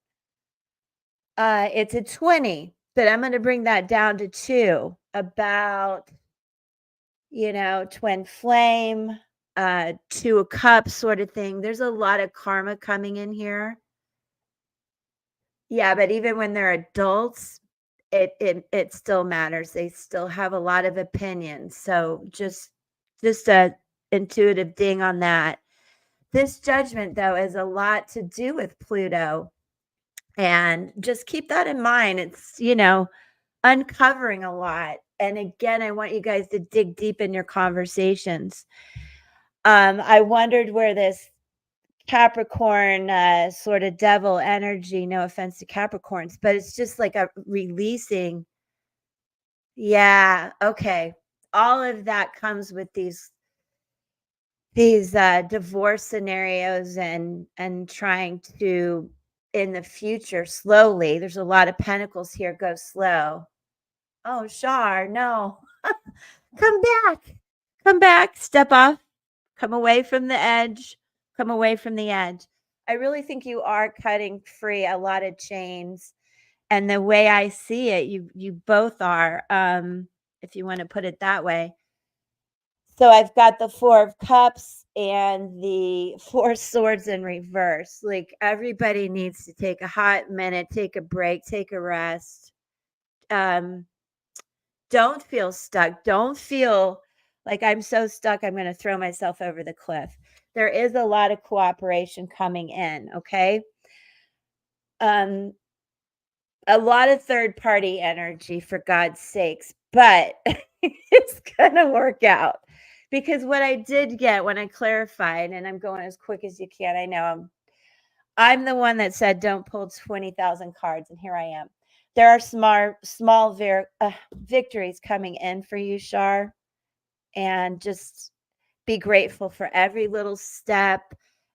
It's a 20, but I'm going to bring that down to 2 about, twin flame, 2 of cups sort of thing. There's a lot of karma coming in here. Yeah, but even when they're adults, it still matters. They still have a lot of opinions. So just a intuitive ding on that. This judgment, though, is a lot to do with Pluto. And just keep that in mind. It's, uncovering a lot. And again, I want you guys to dig deep in your conversations. I wondered where this Capricorn sort of devil energy, no offense to Capricorns, but it's just like a releasing. Yeah, okay. All of that comes with these divorce scenarios and trying to in the future slowly. There's a lot of pentacles here, go slow. Oh, Shar, no. Come back. Come back, step off. Come away from the edge. Come away from the edge. I really think you are cutting free a lot of chains. And the way I see it, you both are, if you want to put it that way. So I've got the 4 of Cups and the 4 Swords in reverse. Like everybody needs to take a hot minute, take a break, take a rest. Don't feel stuck. Don't feel like I'm so stuck, I'm going to throw myself over the cliff. There is a lot of cooperation coming in, okay? A lot of third party energy, for God's sakes, but it's going to work out. Because what I did get when I clarified, and I'm going as quick as you can, I know I'm the one that said don't pull 20,000 cards, and here I am. There are small victories coming in for you, Shar, and just be grateful for every little step,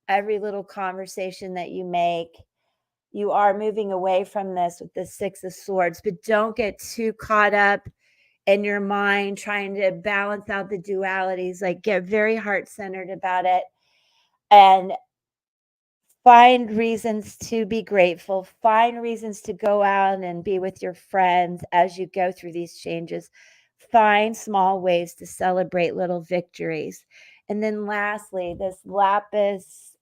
every little conversation that you make. You are moving away from this with the 6 of Swords, but don't get too caught up in your mind trying to balance out the dualities. Like, get very heart-centered about it and find reasons to be grateful. Find reasons to go out and be with your friends as you go through these changes. Find small ways to celebrate little victories. And then lastly, this lapis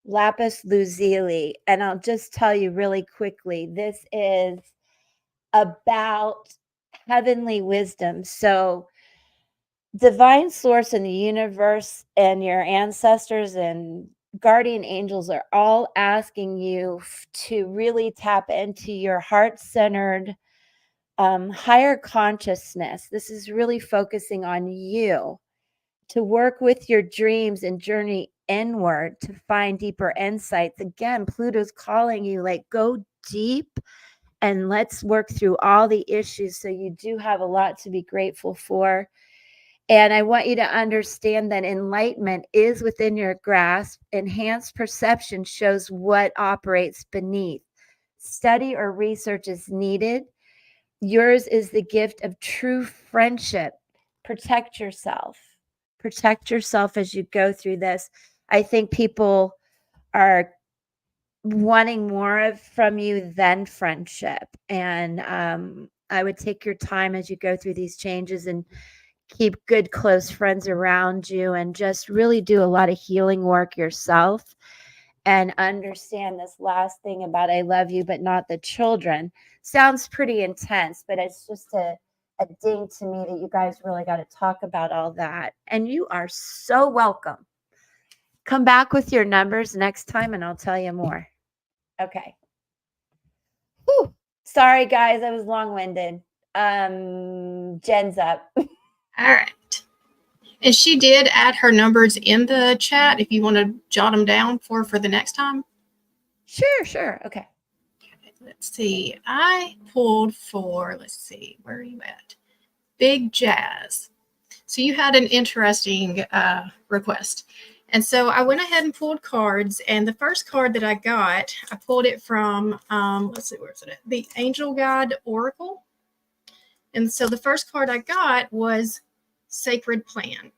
lazuli. And I'll just tell you really quickly, this is about heavenly wisdom. So divine source in the universe and your ancestors and guardian angels are all asking you to really tap into your heart-centered higher consciousness. This is really focusing on you to work with your dreams and journey inward to find deeper insights. Again, Pluto's calling you, like, go deep and let's work through all the issues. So you do have a lot to be grateful for. And I want you to understand that enlightenment is within your grasp. Enhanced perception shows what operates beneath. Study or research is needed. Yours is the gift of true friendship. Protect yourself. Protect yourself as you go through this. I think people are wanting more from you than friendship. And I would take your time as you go through these changes and keep good, close friends around you and just really do a lot of healing work yourself and understand this last thing about I love you, but not the children. Sounds pretty intense, but it's just a ding to me that you guys really got to talk about all that. And you are so welcome. Come back with your numbers next time and I'll tell you more. Okay. Whew. Sorry, guys. I was long-winded. Jen's up. All right. And she did add her numbers in the chat if you want to jot them down for the next time. Sure. Okay. Let's see. I pulled for, let's see, where are you at? Big Jazz. So you had an interesting request. And so I went ahead and pulled cards. And the first card that I got, I pulled it from, let's see, where's it at? The Angel Guide Oracle. And so the first card I got was Sacred Plan.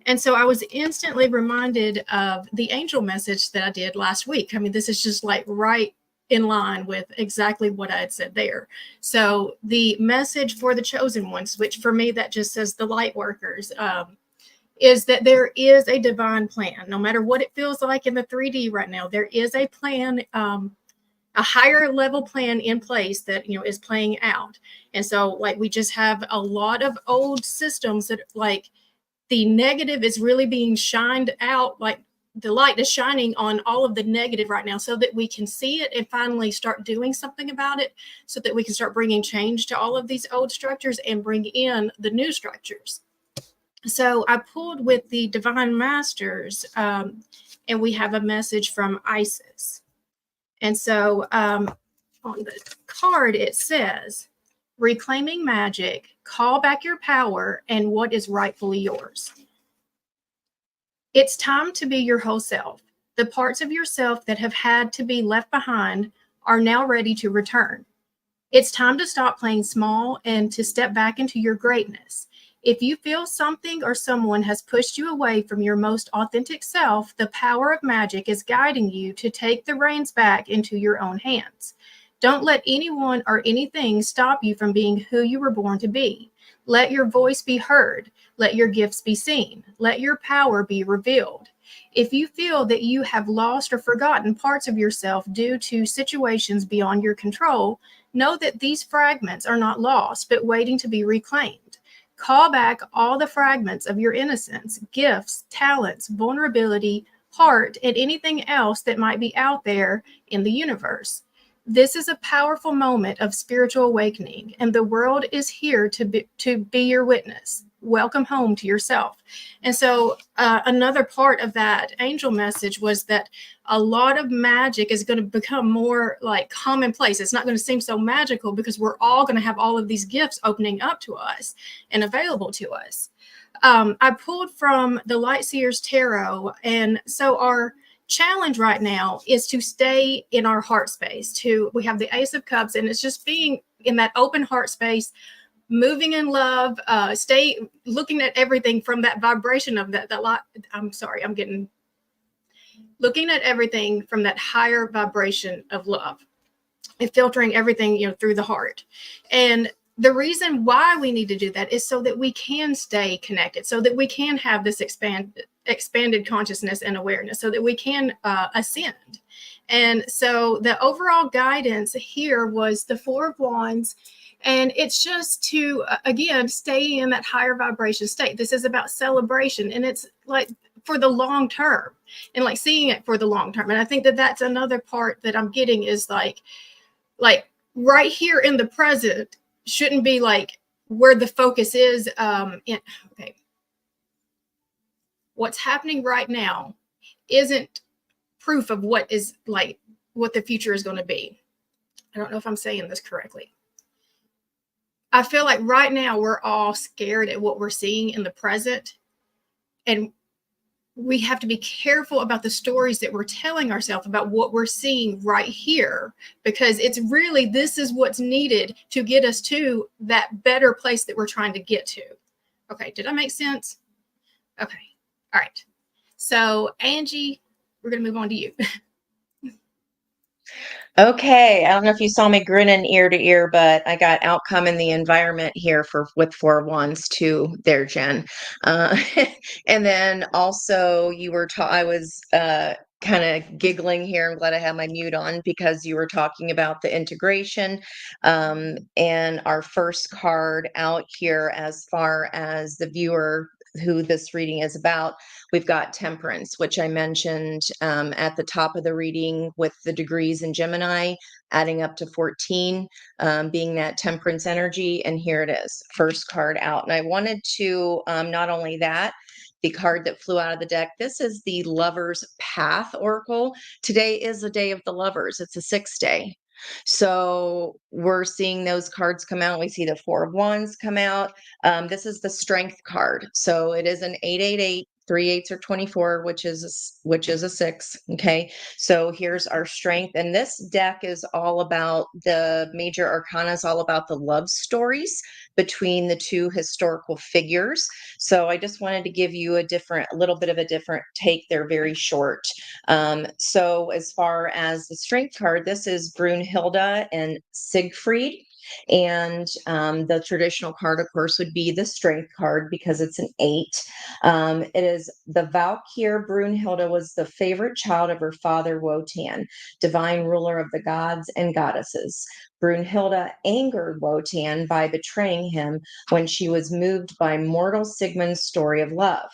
And so I was instantly reminded of the angel message that I did last week. I mean, this is just like right in line with exactly what I had said there. So the message for the chosen ones, which for me, that just says the light workers, is that there is a divine plan. No matter what it feels like in the 3D right now, there is a plan a higher level plan in place that, you know, is playing out. And so like we just have a lot of old systems that like the negative is really being shined out, like the light is shining on all of the negative right now so that we can see it and finally start doing something about it, so that we can start bringing change to all of these old structures and bring in the new structures. So I pulled with the Divine Masters, and we have a message from Isis. And so on the card, it says, reclaiming magic, call back your power and what is rightfully yours. It's time to be your whole self. The parts of yourself that have had to be left behind are now ready to return. It's time to stop playing small and to step back into your greatness. If you feel something or someone has pushed you away from your most authentic self, the power of magic is guiding you to take the reins back into your own hands. Don't let anyone or anything stop you from being who you were born to be. Let your voice be heard. Let your gifts be seen. Let your power be revealed. If you feel that you have lost or forgotten parts of yourself due to situations beyond your control, know that these fragments are not lost, but waiting to be reclaimed. Call back all the fragments of your innocence, gifts, talents, vulnerability, heart, and anything else that might be out there in the universe. This is a powerful moment of spiritual awakening, and the world is here to be your witness. Welcome home to yourself. And so another part of that angel message was that a lot of magic is going to become more like commonplace. It's not going to seem so magical because we're all going to have all of these gifts opening up to us and available to us. I pulled from the Light Seers Tarot, and so our challenge right now is to stay in our heart space. We have the Ace of Cups, and it's just being in that open heart space, moving in love, stay looking at everything from that vibration of that light. Looking at everything from that higher vibration of love and filtering everything, you know, through the heart. And the reason why we need to do that is so that we can stay connected, so that we can have this expanded consciousness and awareness, so that we can ascend. And so the overall guidance here was the Four of Wands. And it's just to, again, stay in that higher vibration state. This is about celebration. And it's like for the long term and like seeing it for the long term. And I think that that's another part that I'm getting is like right here in the present shouldn't be like where the focus is. Okay. What's happening right now isn't proof of what the future is going to be. I don't know if I'm saying this correctly. I feel like right now we're all scared at what we're seeing in the present. And we have to be careful about the stories that we're telling ourselves about what we're seeing right here, because it's really, this is what's needed to get us to that better place that we're trying to get to. Okay. Did I make sense? Okay. All right. So Angie, we're going to move on to you. Okay, I don't know if you saw me grinning ear to ear, but I got outcome in the environment here with Four Wands too there, Jen. And then also I was kind of giggling here. I'm glad I have my mute on because you were talking about the integration. And our first card out here, as far as the viewer who this reading is about, we've got Temperance, which I mentioned at the top of the reading, with the degrees in Gemini adding up to 14, being that Temperance energy. And here it is, first card out. And I wanted to, not only that, the card that flew out of the deck, this is the Lover's Path Oracle. Today is the day of the lovers. It's a 6th day. So we're seeing those cards come out. We see the Four of Wands come out. This is the Strength card. So it is an 888. 3 8s are 24, which is a 6. Okay. So here's our strength. And this deck is all about, the major arcana is all about the love stories between the two historical figures. So I just wanted to give you a little bit of a different take. They're very short. So as far as the strength card, this is Brunhilde and Siegfried. And the traditional card, of course, would be the Strength card because it's an 8. It is the Valkyr Brunhilde was the favorite child of her father Wotan, divine ruler of the gods and goddesses. Brunhilde angered Wotan by betraying him when she was moved by mortal Sigmund's story of love.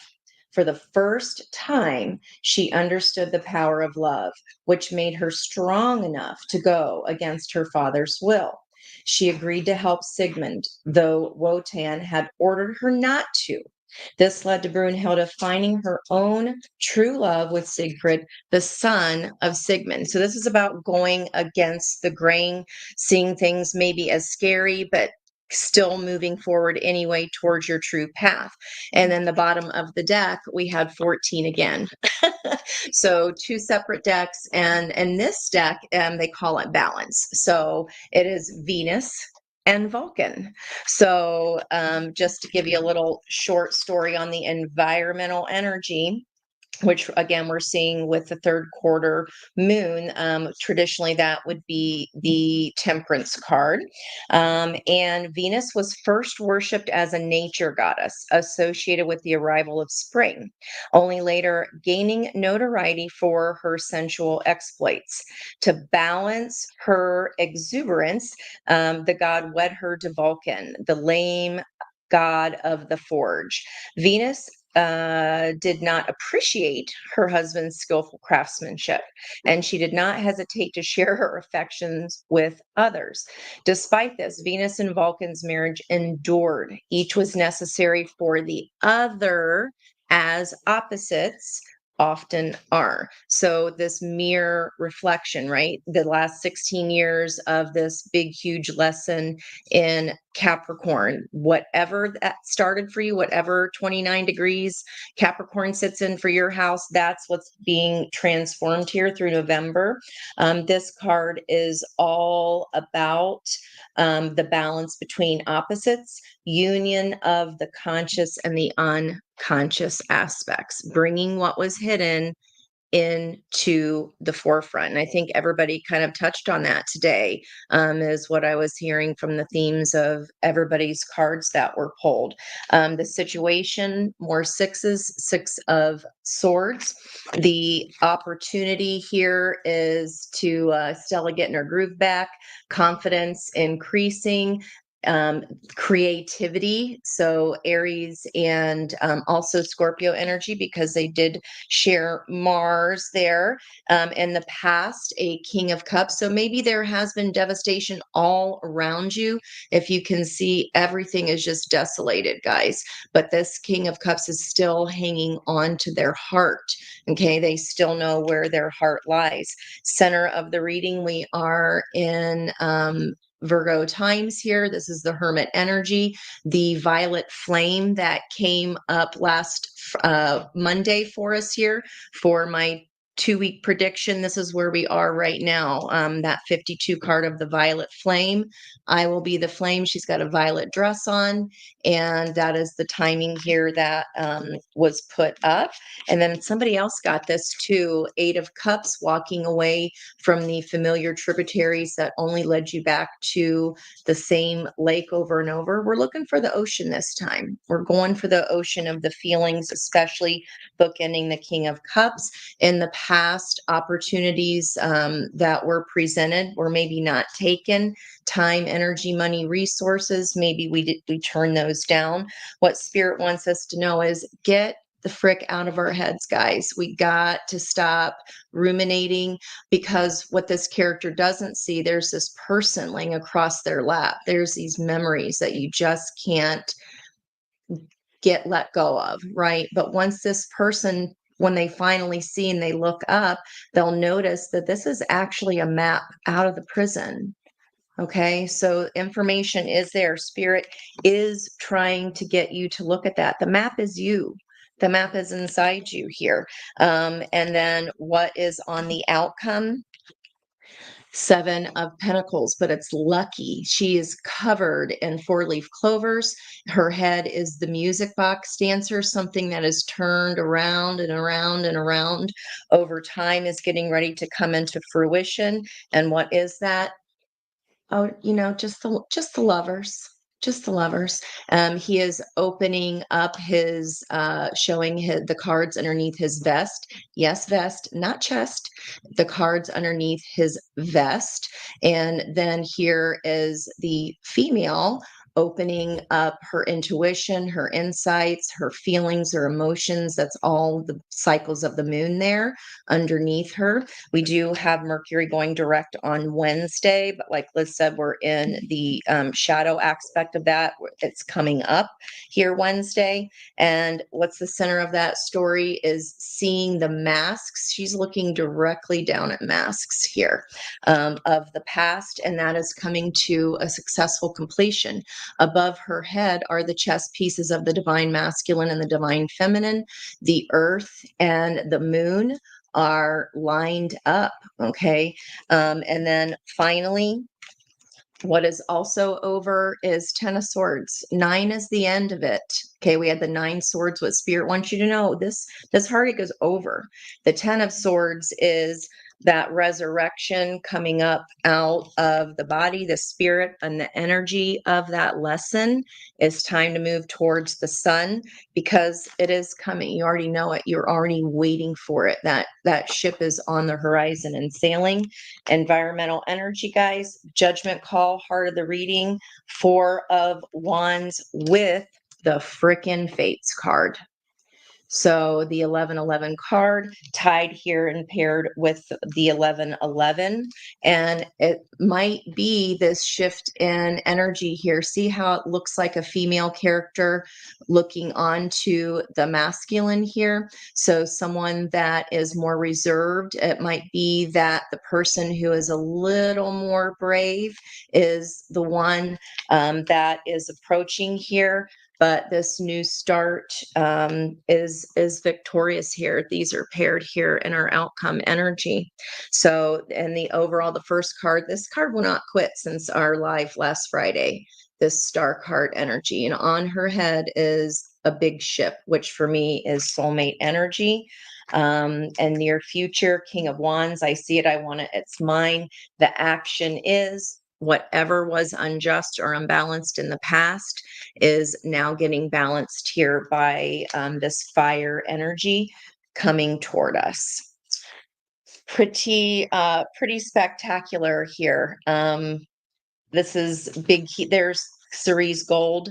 For the first time, she understood the power of love, which made her strong enough to go against her father's will. She agreed to help Sigmund, though Wotan had ordered her not to. This led to Brunhilde finding her own true love with Siegfried, the son of Sigmund. So this is about going against the grain, seeing things maybe as scary, but still moving forward anyway towards your true path. And then the bottom of the deck, we had 14 again. So 2 separate decks, and this deck, they call it balance. So it is Venus and Vulcan. So just to give you a little short story on the environmental energy, which again we're seeing with the third quarter moon. Traditionally that would be the Temperance card. And Venus was first worshipped as a nature goddess associated with the arrival of spring, only later gaining notoriety for her sensual exploits. To balance her exuberance, the god wed her to Vulcan, the lame god of the forge. Venus did not appreciate her husband's skillful craftsmanship, and she did not hesitate to share her affections with others. Despite this, Venus and Vulcan's marriage endured. Each was necessary for the other, as opposites often are. So this mirror reflection, right? The last 16 years of this big, huge lesson in Capricorn, whatever that started for you, whatever 29 degrees Capricorn sits in for your house, that's what's being transformed here through November. This card is all about the balance between opposites, union of the conscious and the unconscious aspects, bringing what was hidden into the forefront. And I think everybody kind of touched on that today, is what I was hearing from the themes of everybody's cards that were pulled. The situation, more sixes, 6 of swords. The opportunity here is to Stella getting her groove back, confidence increasing, creativity. So Aries and also Scorpio energy, because they did share Mars there. In the past, a King of Cups. So maybe there has been devastation all around you. If you can see, everything is just desolated, guys. But this King of Cups is still hanging on to their heart. Okay, they still know where their heart lies. Center of the reading, we are in Virgo times here. This is the Hermit energy, the violet flame that came up last Monday for us here for my 2-week prediction. This is where we are right now. That 52 card of the violet flame. I will be the flame. She's got a violet dress on, and that is the timing here that was put up. And then somebody else got this too. 8 of Cups, walking away from the familiar tributaries that only led you back to the same lake over and over. We're looking for the ocean this time. We're going for the ocean of the feelings, especially bookending the King of Cups. In the past, opportunities that were presented were maybe not taken. Time, energy, money, resources, maybe we turn those down. What Spirit wants us to know is get the frick out of our heads, guys. We got to stop ruminating, because what this character doesn't see, there's this person laying across their lap. There's these memories that you just can't get let go of, right? But once this person, when they finally see and they look up, they'll notice that this is actually a map out of the prison. Okay, so information is there. Spirit is trying to get you to look at that. The map is you. The map is inside you here. And then what is on the outcome? 7 of Pentacles, but it's lucky. She is covered in 4-leaf clovers. Her head is the music box dancer, something that is turned around and around and around over time, is getting ready to come into fruition. And what is that? Oh, just the lovers. Just the lovers. He is opening up showing the cards underneath his vest. Yes, vest, not chest. The cards underneath his vest. And then here is the female opening up her intuition, her insights, her feelings, her emotions. That's all the cycles of the moon there underneath her. We do have Mercury going direct on Wednesday, but like Liz said, we're in the shadow aspect of that. It's coming up here Wednesday. And what's the center of that story is seeing the masks. She's looking directly down at masks here of the past, and that is coming to a successful completion. Above her head are the chess pieces of the divine masculine and the divine feminine, the earth and the moon are lined up. Okay. And then finally, what is also over is 10 of swords. 9 is the end of it. Okay, we had the 9 swords. What spirit wants you to know, this heartache is over. The 10 of swords is that resurrection coming up out of the body, the spirit and the energy of that lesson. Is time to move towards the sun, because it is coming. You already know it. You're already waiting for it. That ship is on the horizon and sailing. Environmental energy, guys. Judgment call, heart of the reading. 4 of Wands with the frickin' Fates card. So the 1111 card tied here and paired with the 1111. And it might be this shift in energy here. See how it looks like a female character looking onto the masculine here. So someone that is more reserved, it might be that the person who is a little more brave is the one that is approaching here. But this new start is victorious here. These are paired here in our outcome energy. So, and the overall, the first card, this card will not quit since our live last Friday. This star card energy, and on her head is a big ship, which for me is soulmate energy. And near future, King of Wands, I see it. I want it. It's mine. The action is whatever was unjust or unbalanced in the past is now getting balanced here by this fire energy coming toward us. Pretty spectacular here. This is big. There's Cerise gold,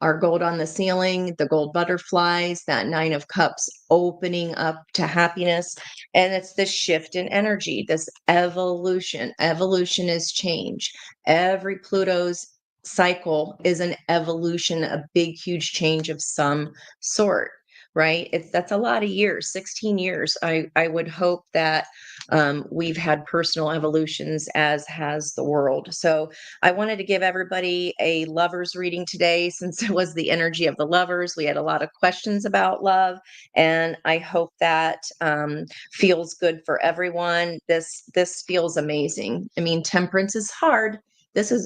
our gold on the ceiling, the gold butterflies, that 9 of cups opening up to happiness. And it's this shift in energy, this evolution. Evolution is change. Every Pluto's cycle is an evolution, a big, huge change of some sort. Right? That's a lot of years, 16 years. I would hope that we've had personal evolutions, as has the world. So I wanted to give everybody a lovers reading today, since it was the energy of the lovers. We had a lot of questions about love, and I hope that feels good for everyone. This feels amazing. I mean, temperance is hard.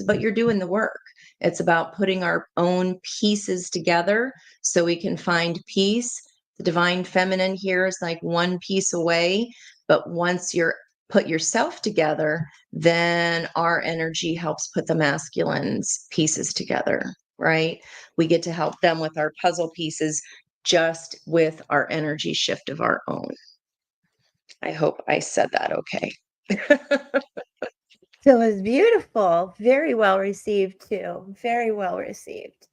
But you're doing the work. It's about putting our own pieces together so we can find peace. The divine feminine here is like one piece away, but once you're put yourself together, then our energy helps put the masculine's pieces together, right? We get to help them with our puzzle pieces, just with our energy shift of our own. I hope I said that okay. So it was beautiful. Very well received too. Very well received.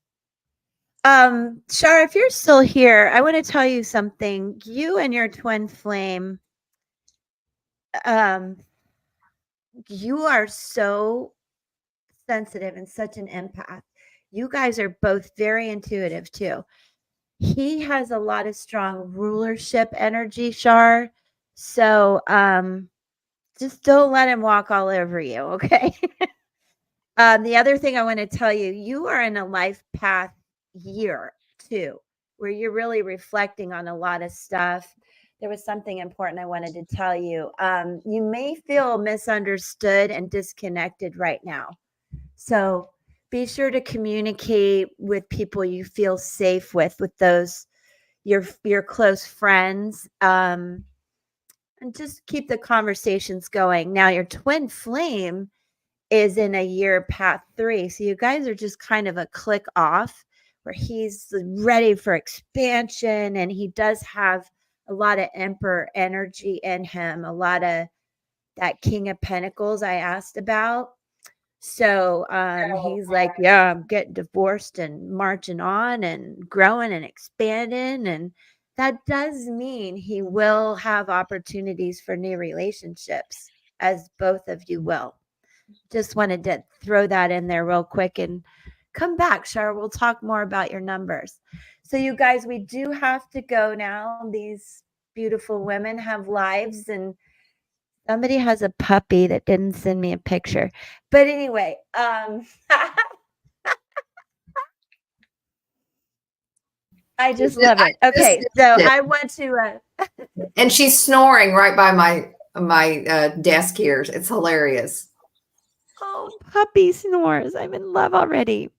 Shar, if you're still here, I want to tell you something. You and your twin flame, you are so sensitive and such an empath. You guys are both very intuitive too. He has a lot of strong rulership energy, Shar. So just don't let him walk all over you, okay? The other thing I want to tell you, you are in a life path year too, where you're really reflecting on a lot of stuff. There was something important I wanted to tell you. You may feel misunderstood and disconnected right now. So be sure to communicate with people you feel safe with those your close friends. And just keep the conversations going. Now, your twin flame is in a year path 3. So you guys are just kind of a click off where he's ready for expansion, and he does have a lot of emperor energy in him, a lot of that King of Pentacles I asked about. So he's like, yeah, I'm getting divorced and marching on and growing and expanding. And that does mean he will have opportunities for new relationships, as both of you will. Just wanted to throw that in there real quick and come back, Shar. We'll talk more about your numbers. So you guys, we do have to go now. These beautiful women have lives, and somebody has a puppy that didn't send me a picture. But anyway, I just love it. Okay, so I want to And she's snoring right by my desk here. It's hilarious. oh, puppy snores. I'm in love already.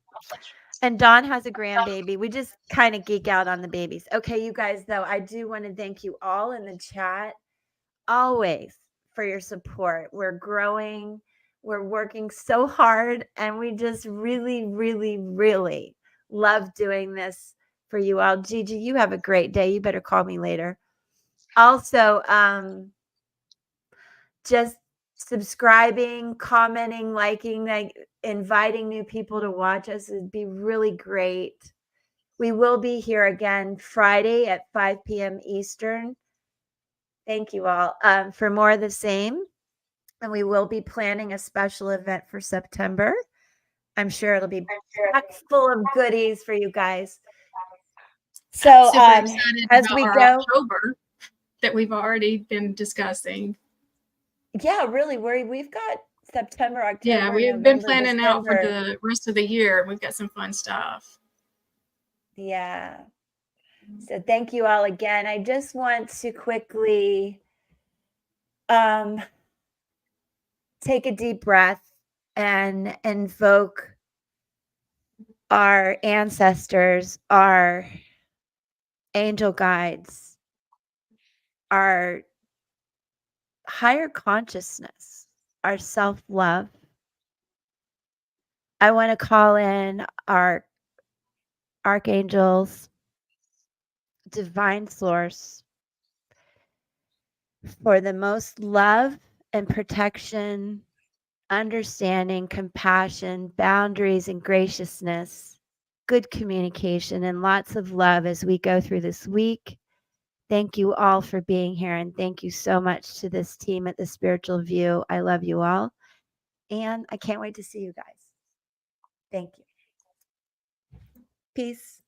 And Dawn has a grandbaby. We just kind of geek out on the babies. Okay, you guys, though, I do want to thank you all in the chat always for your support. We're growing. We're working so hard, and we just really, really, really love doing this for you all. Gigi, you have a great day. You better call me later. Also, just subscribing, commenting, liking, like inviting new people to watch us would be really great. We will be here again Friday at 5 p.m. Eastern. Thank you all for more of the same. And we will be planning a special event for September. I'm sure it'll be packed full of goodies for you guys. So Super excited as about we our go, October that we've already been discussing. yeah, really, we've got September, October, Yeah, we've November, been planning out for December. the rest of the year. We've got some fun stuff. Yeah. So thank you all again. I just want to quickly take a deep breath and invoke our ancestors, our angel guides, our higher consciousness, our self-love. I want to call in our archangels, divine source, for the most love and protection, understanding, compassion, boundaries, and graciousness, good communication, and lots of love as we go through this week. Thank you all for being here, and thank you so much to this team at The Spiritual View. I love you all, and I can't wait to see you guys. Thank you. Peace.